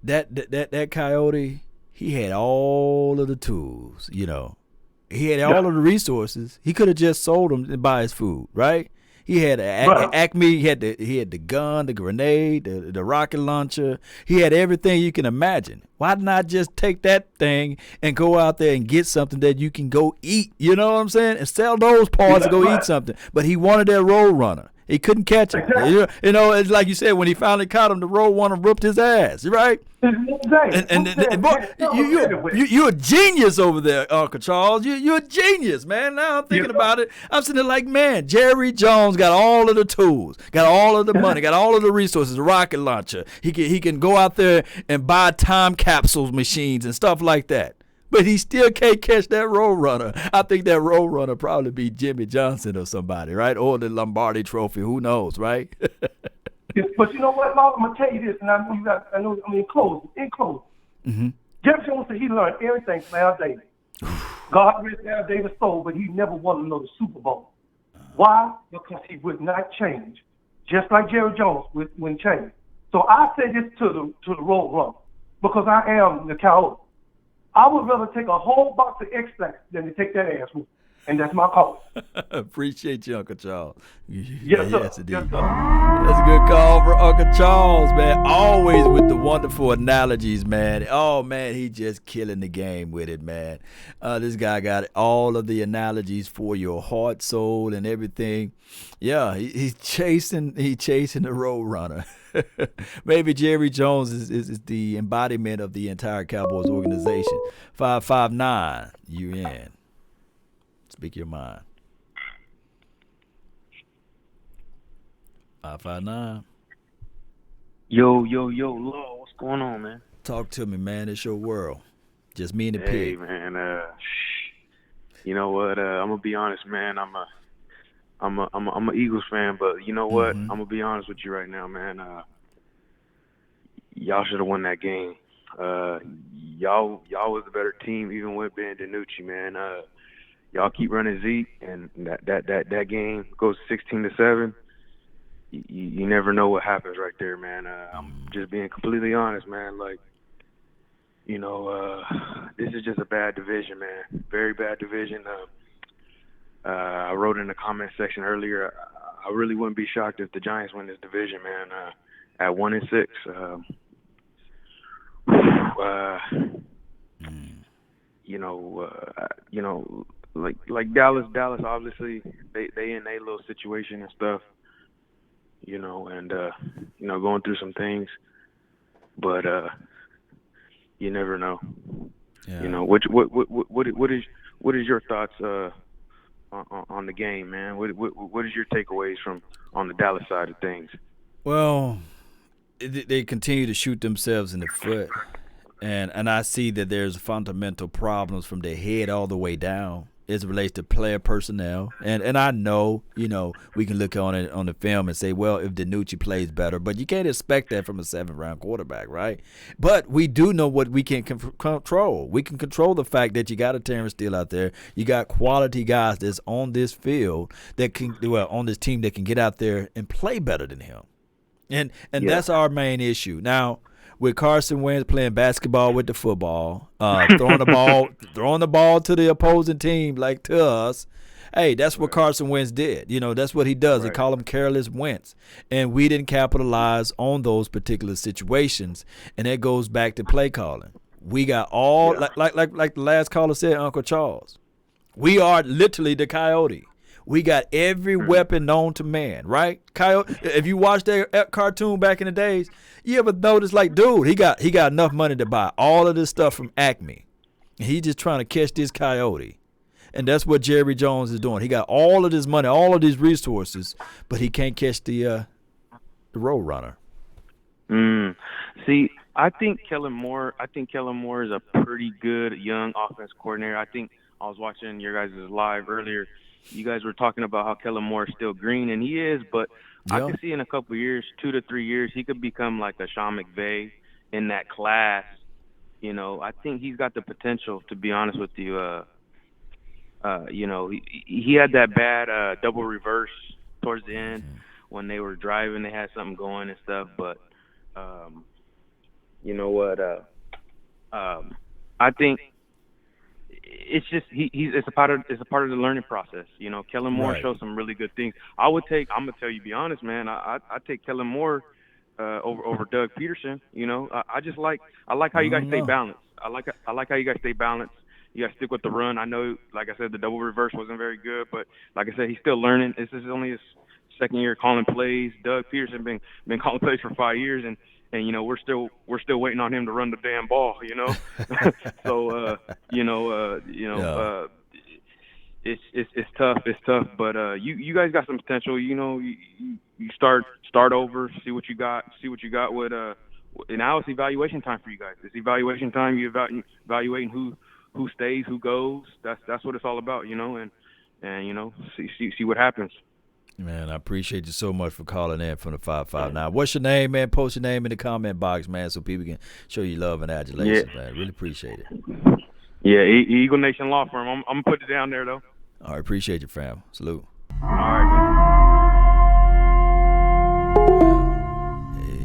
That Coyote, he had all of the tools, you know. He had all of the resources. He could have just sold them and buy his food, right? He had Acme. He had the gun, the grenade, the rocket launcher. He had everything you can imagine. Why not just take that thing and go out there and get something that you can go eat? You know what I'm saying? And sell those parts and go eat something. But he wanted that road runner. He couldn't catch him. Exactly. You know, it's like you said, when he finally caught him, the road runner whooped his ass, right? Exactly. And boy, you're a genius over there, Uncle Charles. You're a genius, man. Now I'm thinking about it. I'm sitting there like, man, Jerry Jones got all of the tools, got all of the money, got all of the resources, rocket launcher. He can go out there and buy time capsules machines and stuff like that. But he still can't catch that road runner. I think that road runner probably be Jimmy Johnson or somebody, right? Or the Lombardi Trophy. Who knows, right? But you know what, Mark? I'm gonna tell you this, and I know. In closing. Mm-hmm. Jeff Jones said he learned everything from Al Davis. God rest Al Davis' soul, but he never won another Super Bowl. Why? Because he would not change, just like Jerry Jones wouldn't change. So I say this to the road runner because I am the Coyote. I would rather take a whole box of X-Lax than to take that ass whoop. And that's my call. Appreciate you, Uncle Charles. Yes, sir. Yes, indeed. Yes, sir. That's a good call for Uncle Charles, man. Always with the wonderful analogies, man. Oh, man, he just killing the game with it, man. This guy got all of the analogies for your heart, soul, and everything. Yeah, he's chasing the road runner. Maybe Jerry Jones is the embodiment of the entire Cowboys organization. 559, you in. Speak your mind. 559. Yo, Law, what's going on, man? Talk to me, man. It's your world. Just me and the pig. Hey, man. You know what? I'm gonna be honest, man. I'm a Eagles fan, but you know what? I'm gonna be honest with you right now, man. Y'all should have won that game. Y'all was the better team, even with Ben DiNucci, man. Y'all keep running Zeke, and that game goes 16-7. You never know what happens right there, man. I'm just being completely honest, man. Like, you know, this is just a bad division, man. Very bad division. I wrote in the comment section earlier, I really wouldn't be shocked if the Giants win this division, man. At 1-6, like Dallas obviously they in a little situation and stuff, you know, and going through some things, but you never know. Yeah. You know, what is your thoughts on the game, man? What is your takeaways from on the Dallas side of things? Well, they continue to shoot themselves in the foot, and I see that there's fundamental problems from their head all the way down as it relates to player personnel. And I know, you know, we can look on it on the film and say, well, if DiNucci plays better, but you can't expect that from a 7th-round quarterback, right? But we do know what we can control. We can control the fact that you got a Terrence Steele out there. You got quality guys that's on this field that can, on this team that can get out there and play better than him. And that's our main issue. Now, with Carson Wentz playing basketball with the football, throwing the ball to the opposing team, like to us, hey, that's what Carson Wentz did. You know, that's what he does. Right. They call him careless Wentz. And we didn't capitalize on those particular situations. And that goes back to play calling. We got all, like the last caller said, Uncle Charles, we are literally the coyote. We got every weapon known to man, right? Coyote. If you watched that cartoon back in the days, you ever notice, like, dude, he got enough money to buy all of this stuff from Acme, and he just trying to catch this coyote, and that's what Jerry Jones is doing. He got all of this money, all of these resources, but he can't catch the road runner. See, I think Kellen Moore is a pretty good young offense coordinator. I think I was watching your guys' live earlier. You guys were talking about how Kellen Moore is still green, and he is, but I can see in a couple of years, 2 to 3 years, he could become like a Sean McVay in that class. You know, I think he's got the potential, to be honest with you. You know, he had that bad double reverse towards the end when they were driving. They had something going and stuff, but you know what? I think it's just it's a part of the learning process. You know, Kellen Moore shows some really good things. I'm gonna tell you, be honest, man. I take Kellen Moore over Doug Peterson. You know, I like how you guys stay balanced. I like how you guys stay balanced. You guys stick with the run. I know, like I said, the double reverse wasn't very good, but like I said, he's still learning. This is only his second year calling plays. Doug Peterson been calling plays for 5 years, and you know, we're still waiting on him to run the damn ball, you know. So it's tough. It's tough, but you guys got some potential. You know, you start over, see what you got with and now it's evaluation time for you guys. It's evaluation time. You evaluating who stays, who goes. That's what it's all about, you know, and you know, see what happens. Man, I appreciate you so much for calling in from the 559. What's your name, man? Post your name in the comment box, man, so people can show you love and adulation, man. Really appreciate it. Yeah, Eagle Nation Law Firm. I'm going to put it down there, though. All right, appreciate you, fam. Salute. All right,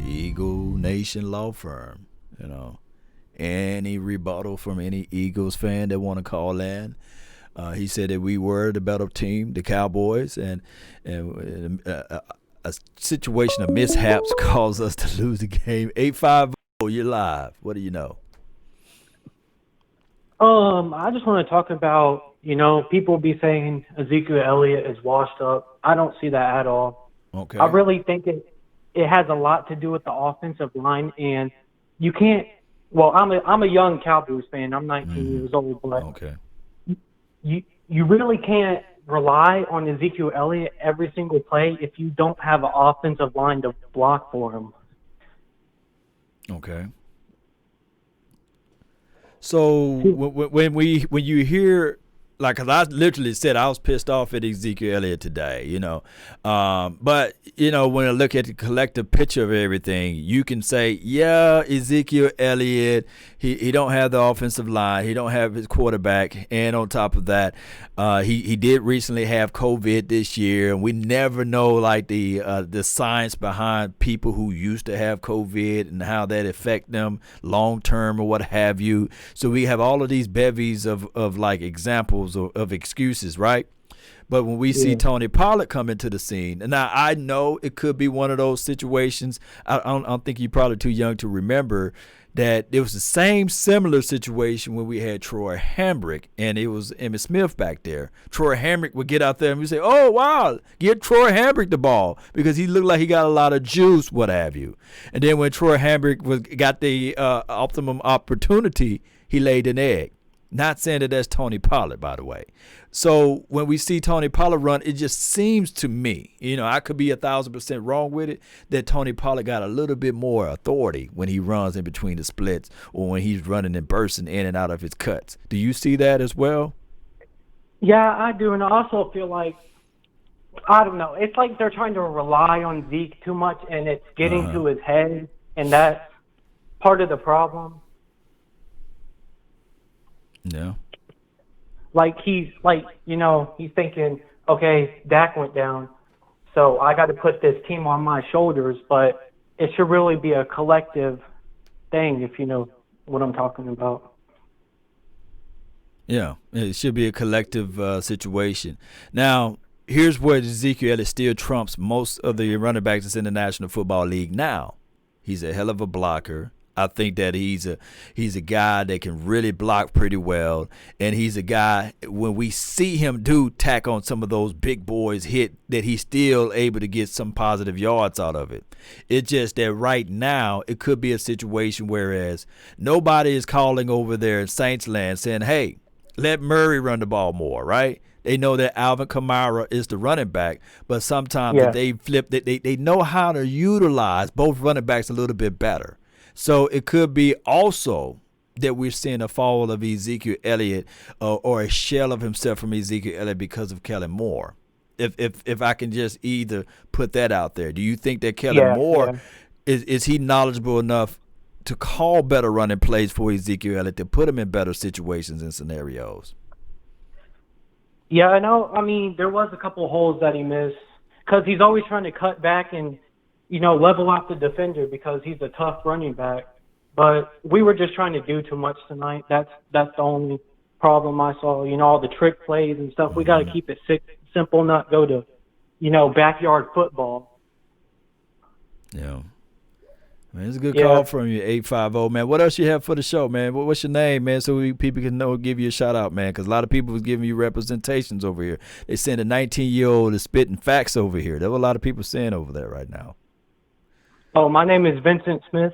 Eagle Nation Law Firm. You know, any rebuttal from any Eagles fan that want to call in? He said that we were the better team, the Cowboys, and a situation of mishaps caused us to lose the game. 850, you're live. What do you know? I just want to talk about, you know, people be saying Zeke Elliott is washed up. I don't see that at all. Okay. I really think it has a lot to do with the offensive line, and you can't. Well, I'm a young Cowboys fan. I'm 19 years old, but you really can't rely on Ezekiel Elliott every single play if you don't have an offensive line to block for him. Okay. So when you hear, like, 'cause I literally said I was pissed off at Ezekiel Elliott today, but when I look at the collective picture of everything, you can say, yeah, Ezekiel Elliott, he don't have the offensive line, he don't have his quarterback, and on top of that, he did recently have COVID this year, and we never know like the science behind people who used to have COVID and how that affect them long term or what have you. So we have all of these bevies of like examples of excuses, right? But when we see Tony Pollard come into the scene, and now I know it could be one of those situations. I don't think you're probably too young to remember that it was the same similar situation when we had Troy Hambrick and it was Emmitt Smith back there. Troy Hambrick would get out there and we say, oh, wow, get Troy Hambrick the ball because he looked like he got a lot of juice, what have you. And then when Troy Hambrick got the optimum opportunity, he laid an egg. Not saying that that's Tony Pollard, by the way. So when we see Tony Pollard run, it just seems to me, I could be 1,000% wrong with it, that Tony Pollard got a little bit more authority when he runs in between the splits or when he's running and bursting in and out of his cuts. Do you see that as well? Yeah, I do. And I also feel like, I don't know, it's like they're trying to rely on Zeke too much and it's getting to his head, and that's part of the problem. Yeah. Like he's thinking, okay, Dak went down, so I got to put this team on my shoulders, but it should really be a collective thing, if you know what I'm talking about. Yeah, it should be a collective situation. Now, here's where Ezekiel Elliott still trumps most of the running backs that's in the National Football League now. He's a hell of a blocker. I think that he's a guy that can really block pretty well, and he's a guy, when we see him tack on some of those big boys hit, that he's still able to get some positive yards out of it. It's just that right now it could be a situation whereas nobody is calling over there in Saints land saying, hey, let Murray run the ball more, right? They know that Alvin Kamara is the running back, but sometimes they flip, they know how to utilize both running backs a little bit better. So it could be also that we're seeing a fall of Ezekiel Elliott or a shell of himself from Ezekiel Elliott because of Kellen Moore. If I can just either put that out there. Do you think that Kellen Moore, is he knowledgeable enough to call better running plays for Ezekiel Elliott to put him in better situations and scenarios? Yeah, I know. I mean, there was a couple of holes that he missed because he's always trying to cut back and level out the defender because he's a tough running back. But we were just trying to do too much tonight. That's the only problem I saw. All the trick plays and stuff. We got to keep it simple, not go to, backyard football. Yeah. Man, it's a good call from you, 850, man. What else you have for the show, man? What's your name, man, so people can give you a shout-out, man? Because a lot of people was giving you representations over here. They saying a 19-year-old is spitting facts over here. There were a lot of people saying over there right now. Oh, my name is Vincent Smith.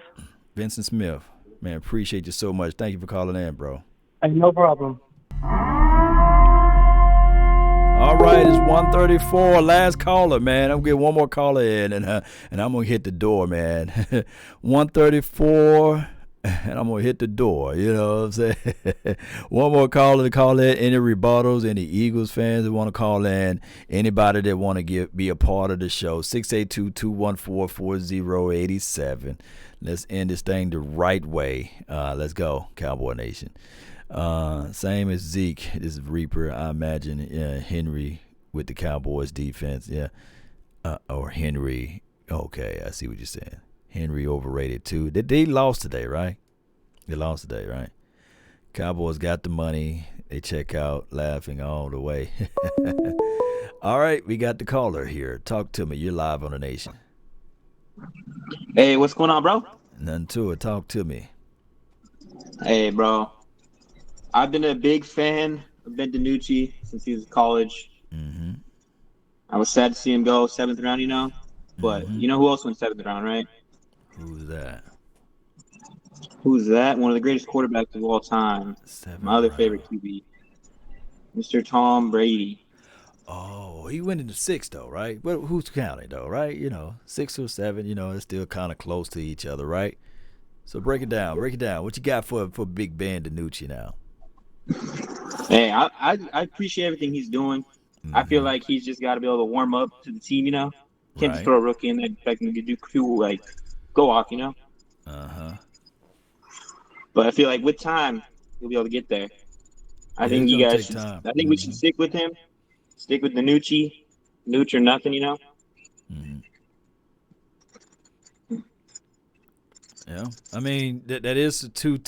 Vincent Smith. Man, appreciate you so much. Thank you for calling in, bro. Hey, no problem. All right, it's 134. Last caller, man. I'm going to get one more caller in, and I'm going to hit the door, man. 134, and I'm going to hit the door. You know what I'm saying? One more caller to call in. Any rebuttals, any Eagles fans that want to call in, anybody that want to be a part of the show, 682-214-4087. Let's end this thing the right way. Let's go, Cowboy Nation. Same as Zeke. This is Reaper. I imagine Henry with the Cowboys defense. Yeah. Or Henry. Okay, I see what you're saying. Henry overrated too. They lost today, right? They lost today, right? Cowboys got the money. They check out laughing all the way. All right, we got the caller here. Talk to me. You're live on the Nation. Hey, what's going on, bro? Nothing to it. Talk to me. Hey, bro. I've been a big fan of Ben DiNucci since he was in college. Mm-hmm. I was sad to see him go 7th round, But you know who else went 7th round, right? Who's that? Who's that? One of the greatest quarterbacks of all time. My other favorite QB, Mr. Tom Brady. Oh, he went into 6 though, right? Well, who's counting though, right? 6 or 7. It's still kind of close to each other, right? So break it down. What you got for Big Ben DiNucci now? Hey, I appreciate everything he's doing. I feel like he's just got to be able to warm up to the team. Can't just throw a rookie in there expecting him to do cool, go off. But I feel like with time he'll be able to get there. I think you guys should. I think we should stick with him. Stick with DiNucci, Nooch or nothing. Yeah, I mean that is the 2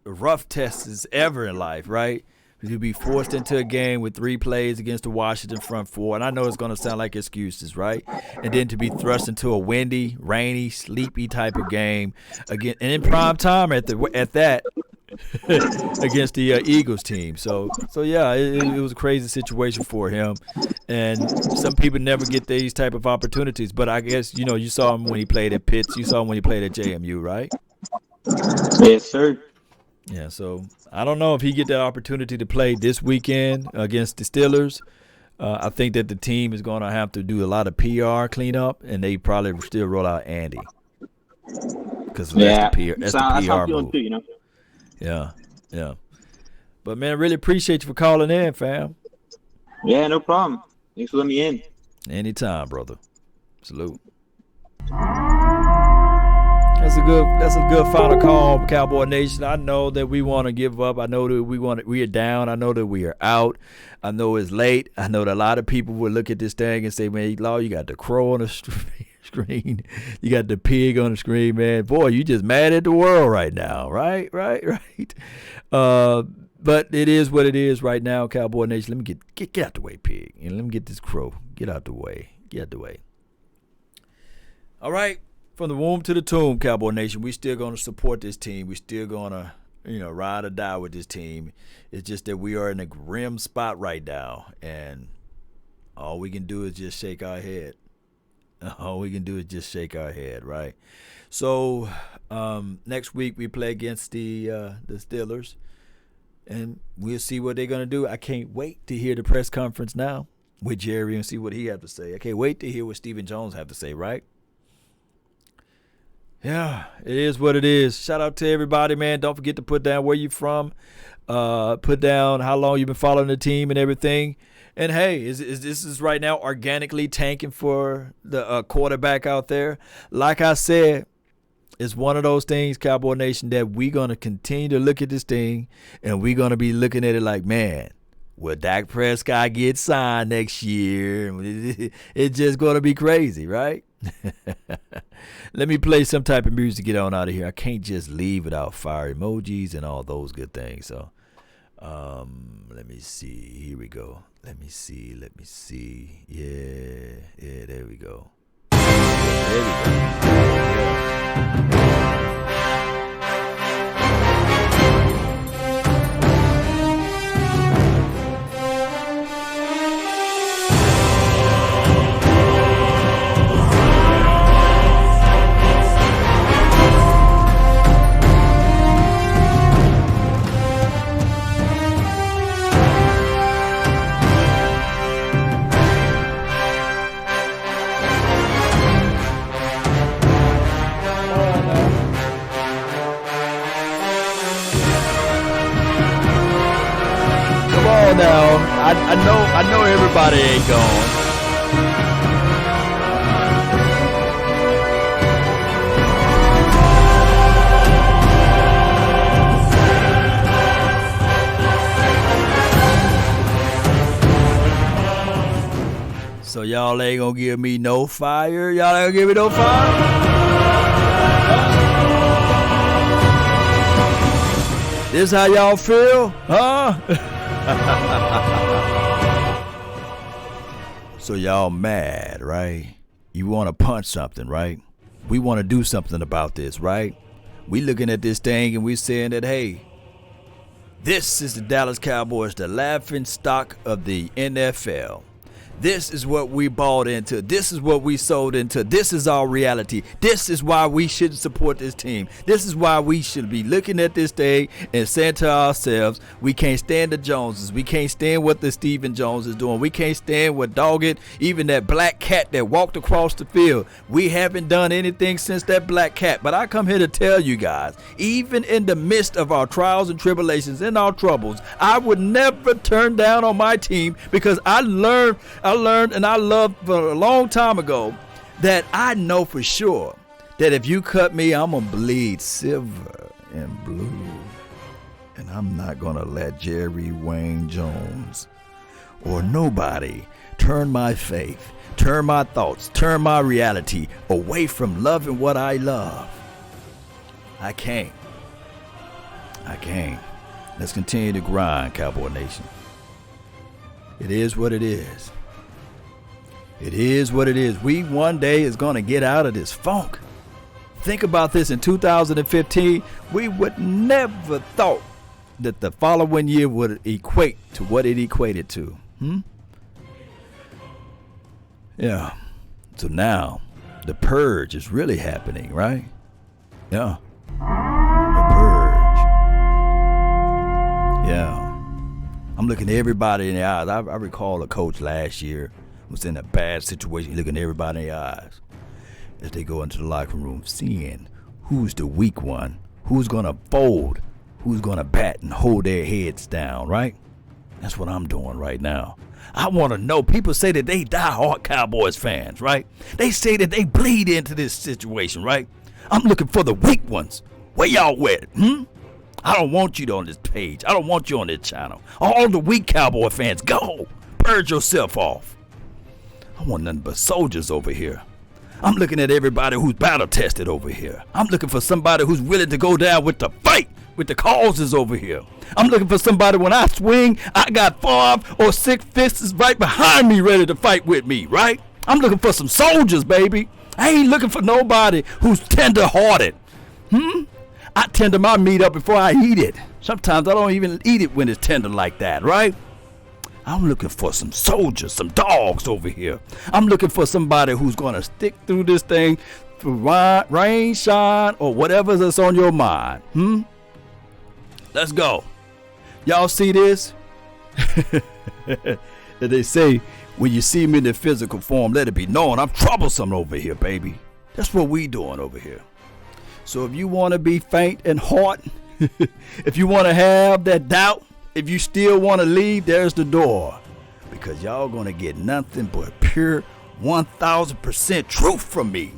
rough tests ever in life, right? You'll be forced into a game with 3 plays against the Washington front 4, and I know it's going to sound like excuses, right? And then to be thrust into a windy, rainy, sleepy type of game again, and in prime time at that against the Eagles team. So yeah, it was a crazy situation for him, and some people never get these type of opportunities. But I guess you saw him when he played at Pitts, you saw him when he played at JMU, right? Yes, sir. Yeah, so I don't know if he get that opportunity to play this weekend against the Steelers. I think that the team is going to have to do a lot of PR cleanup, and they probably still roll out Andy because that's the PR move. Too, Yeah. But man, I really appreciate you for calling in, fam. Yeah, no problem. Thanks for letting me in. Anytime, brother. Salute. That's a good final call, Cowboy Nation. I know that we want to give up. I know that we are down. I know that we are out. I know it's late. I know that a lot of people will look at this thing and say, man, Law, you got the crow on the screen. You got the pig on the screen, man. Boy, you just mad at the world right now, right? But it is what it is right now, Cowboy Nation. Let me get out the way, pig. And let me get this crow. Get out the way. All right. From the womb to the tomb, Cowboy Nation, we still going to support this team. We still going to, ride or die with this team. It's just that we are in a grim spot right now, and all we can do is just shake our head. Right? So next week we play against the Steelers, and we'll see what they're going to do. I can't wait to hear the press conference now with Jerry and see what he has to say. I can't wait to hear what Stephen Jones have to say, right? Yeah, it is what it is. Shout out to everybody, man. Don't forget to put down where you from. Put down how long you've been following the team and everything. And, hey, this is right now organically tanking for the quarterback out there. Like I said, it's one of those things, Cowboy Nation, that we're going to continue to look at this thing, and we're going to be looking at it like, man, will Dak Prescott get signed next year? It's just going to be crazy, right? Let me play some type of music to get on out of here. I can't just leave without fire emojis and all those good things. So let me see. Here we go. Let me see. Yeah, there we go. Now, I know everybody ain't gone. So y'all ain't gonna give me no fire? Y'all ain't gonna give me no fire? This how y'all feel? Huh? So y'all mad, right? You want to punch something, right? We want to do something about this, right? We looking at this thing and we saying that, hey, this is the Dallas Cowboys, the laughing stock of the NFL. This is what we bought into. This is what we sold into. This is our reality. This is why we should support this team. This is why we should be looking at this day and saying to ourselves, we can't stand the Joneses. We can't stand what the Stephen Jones is doing. We can't stand what Doggett, even that black cat that walked across the field. We haven't done anything since that black cat. But I come here to tell you guys, even in the midst of our trials and tribulations and our troubles, I would never turn down on my team, because I learned and I loved for a long time ago that I know for sure that if you cut me, I'm going to bleed silver and blue. And I'm not going to let Jerry Wayne Jones or nobody turn my faith, turn my thoughts, turn my reality away from loving what I love. I can't. Let's continue to grind, Cowboy Nation. It is what it is. It is what it is. We one day is going to get out of this funk. Think about this. In 2015, we would never thought that the following year would equate to what it equated to. Yeah. So now, the purge is really happening, right? Yeah. The purge. Yeah. I'm looking at everybody in the eyes. I recall a coach last year was in a bad situation, looking at everybody in the eyes as they go into the locker room, seeing who's the weak one, who's going to fold, who's going to bat and hold their heads down, right? That's what I'm doing right now. I want to know. People say that they die-hard Cowboys fans, right? They say that they bleed into this situation, right? I'm looking for the weak ones. Where y'all with? I don't want you on this page. I don't want you on this channel. All the weak Cowboy fans, go. Purge yourself off. I want nothing but soldiers over here. I'm looking at everybody who's battle tested over here. I'm looking for somebody who's willing to go down with the fight, with the causes over here. I'm looking for somebody, when I swing, I got 5 or 6 fists right behind me ready to fight with me, right? I'm looking for some soldiers, baby. I ain't looking for nobody who's tender-hearted. I tender my meat up before I eat it. Sometimes I don't even eat it when it's tender like that, right? I'm looking for some soldiers, some dogs over here. I'm looking for somebody who's going to stick through this thing through rain, shine, or whatever that's on your mind. Let's go. Y'all see this? They say, when you see me in the physical form, let it be known I'm troublesome over here, baby. That's what we doing over here. So if you want to be faint and hard, if you want to have that doubt, if you still want to leave, there's the door. Because y'all going to get nothing but pure 1,000% truth from me.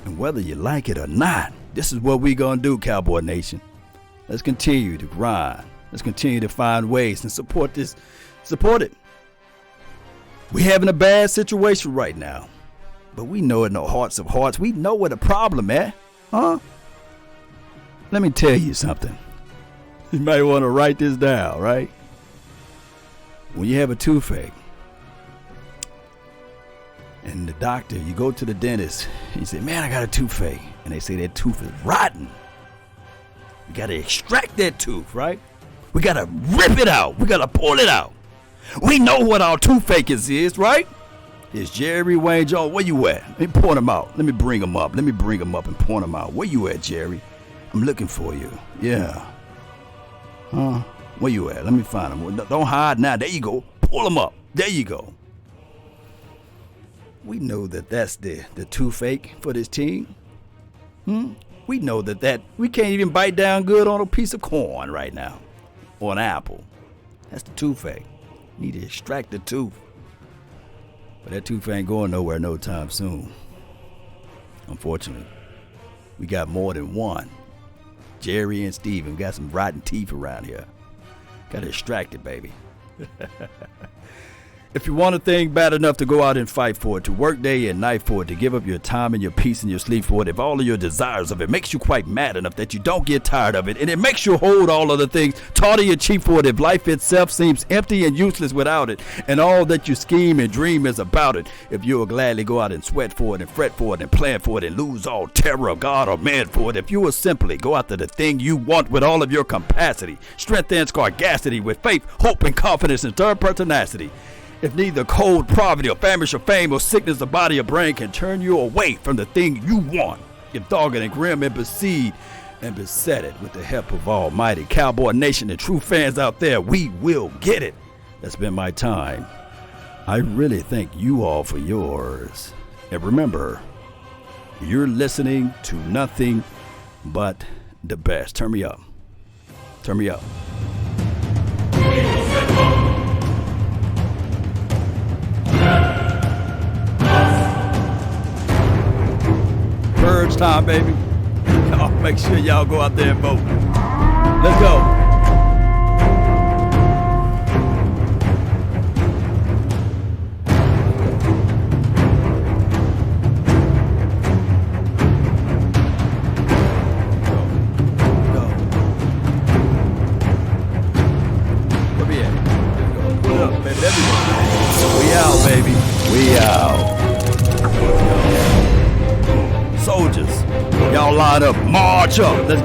And whether you like it or not, this is what we going to do, Cowboy Nation. Let's continue to grind. Let's continue to find ways and support this. Support it. We're having a bad situation right now. But we know in the hearts of hearts, we know where the problem is. Huh? Let me tell you something. You might want to write this down, right? When you have a toothache, and the doctor, you go to the dentist, and you say, man, I got a toothache. And they say that tooth is rotten. We got to extract that tooth, right? We got to rip it out. We got to pull it out. We know what our toothache is, right? It's Jerry Wayne Jones. Where you at? Let me point him out. Let me bring him up. Let me bring him up and point him out. Where you at, Jerry? I'm looking for you. Yeah. Huh? Where you at? Let me find him. Don't hide now. There you go. Pull him up. There you go. We know that that's the toothache for this team. We know that we can't even bite down good on a piece of corn right now. Or an apple. That's the toothache. Need to extract the tooth. But that tooth ain't going nowhere no time soon. Unfortunately. We got more than one. Jerry and Steven got some rotten teeth around here. Got to extract it, baby. If you want a thing bad enough to go out and fight for it, to work day and night for it, to give up your time and your peace and your sleep for it, if all of your desires of it makes you quite mad enough that you don't get tired of it, and it makes you hold all of the things taught you cheap for it, if life itself seems empty and useless without it, and all that you scheme and dream is about it, if you'll gladly go out and sweat for it and fret for it and plan for it and lose all terror of God or man for it, if you will simply go after the thing you want with all of your capacity, strength and scarcity, with faith, hope and confidence and stern pertinacity, If neither cold, poverty, or famish, or fame, or sickness, or body, or brain can turn you away from the thing you want, if dogged and grim and besieged and beset it with the help of Almighty Cowboy Nation and true fans out there, we will get it. That's been my time. I really thank you all for yours. And remember, you're listening to nothing but the best. Turn me up. Turn me up. Purge time, baby. Y'all make sure y'all go out there and vote. Let's go. We out, baby. We out. Soldiers, y'all line up, march up. Let's go.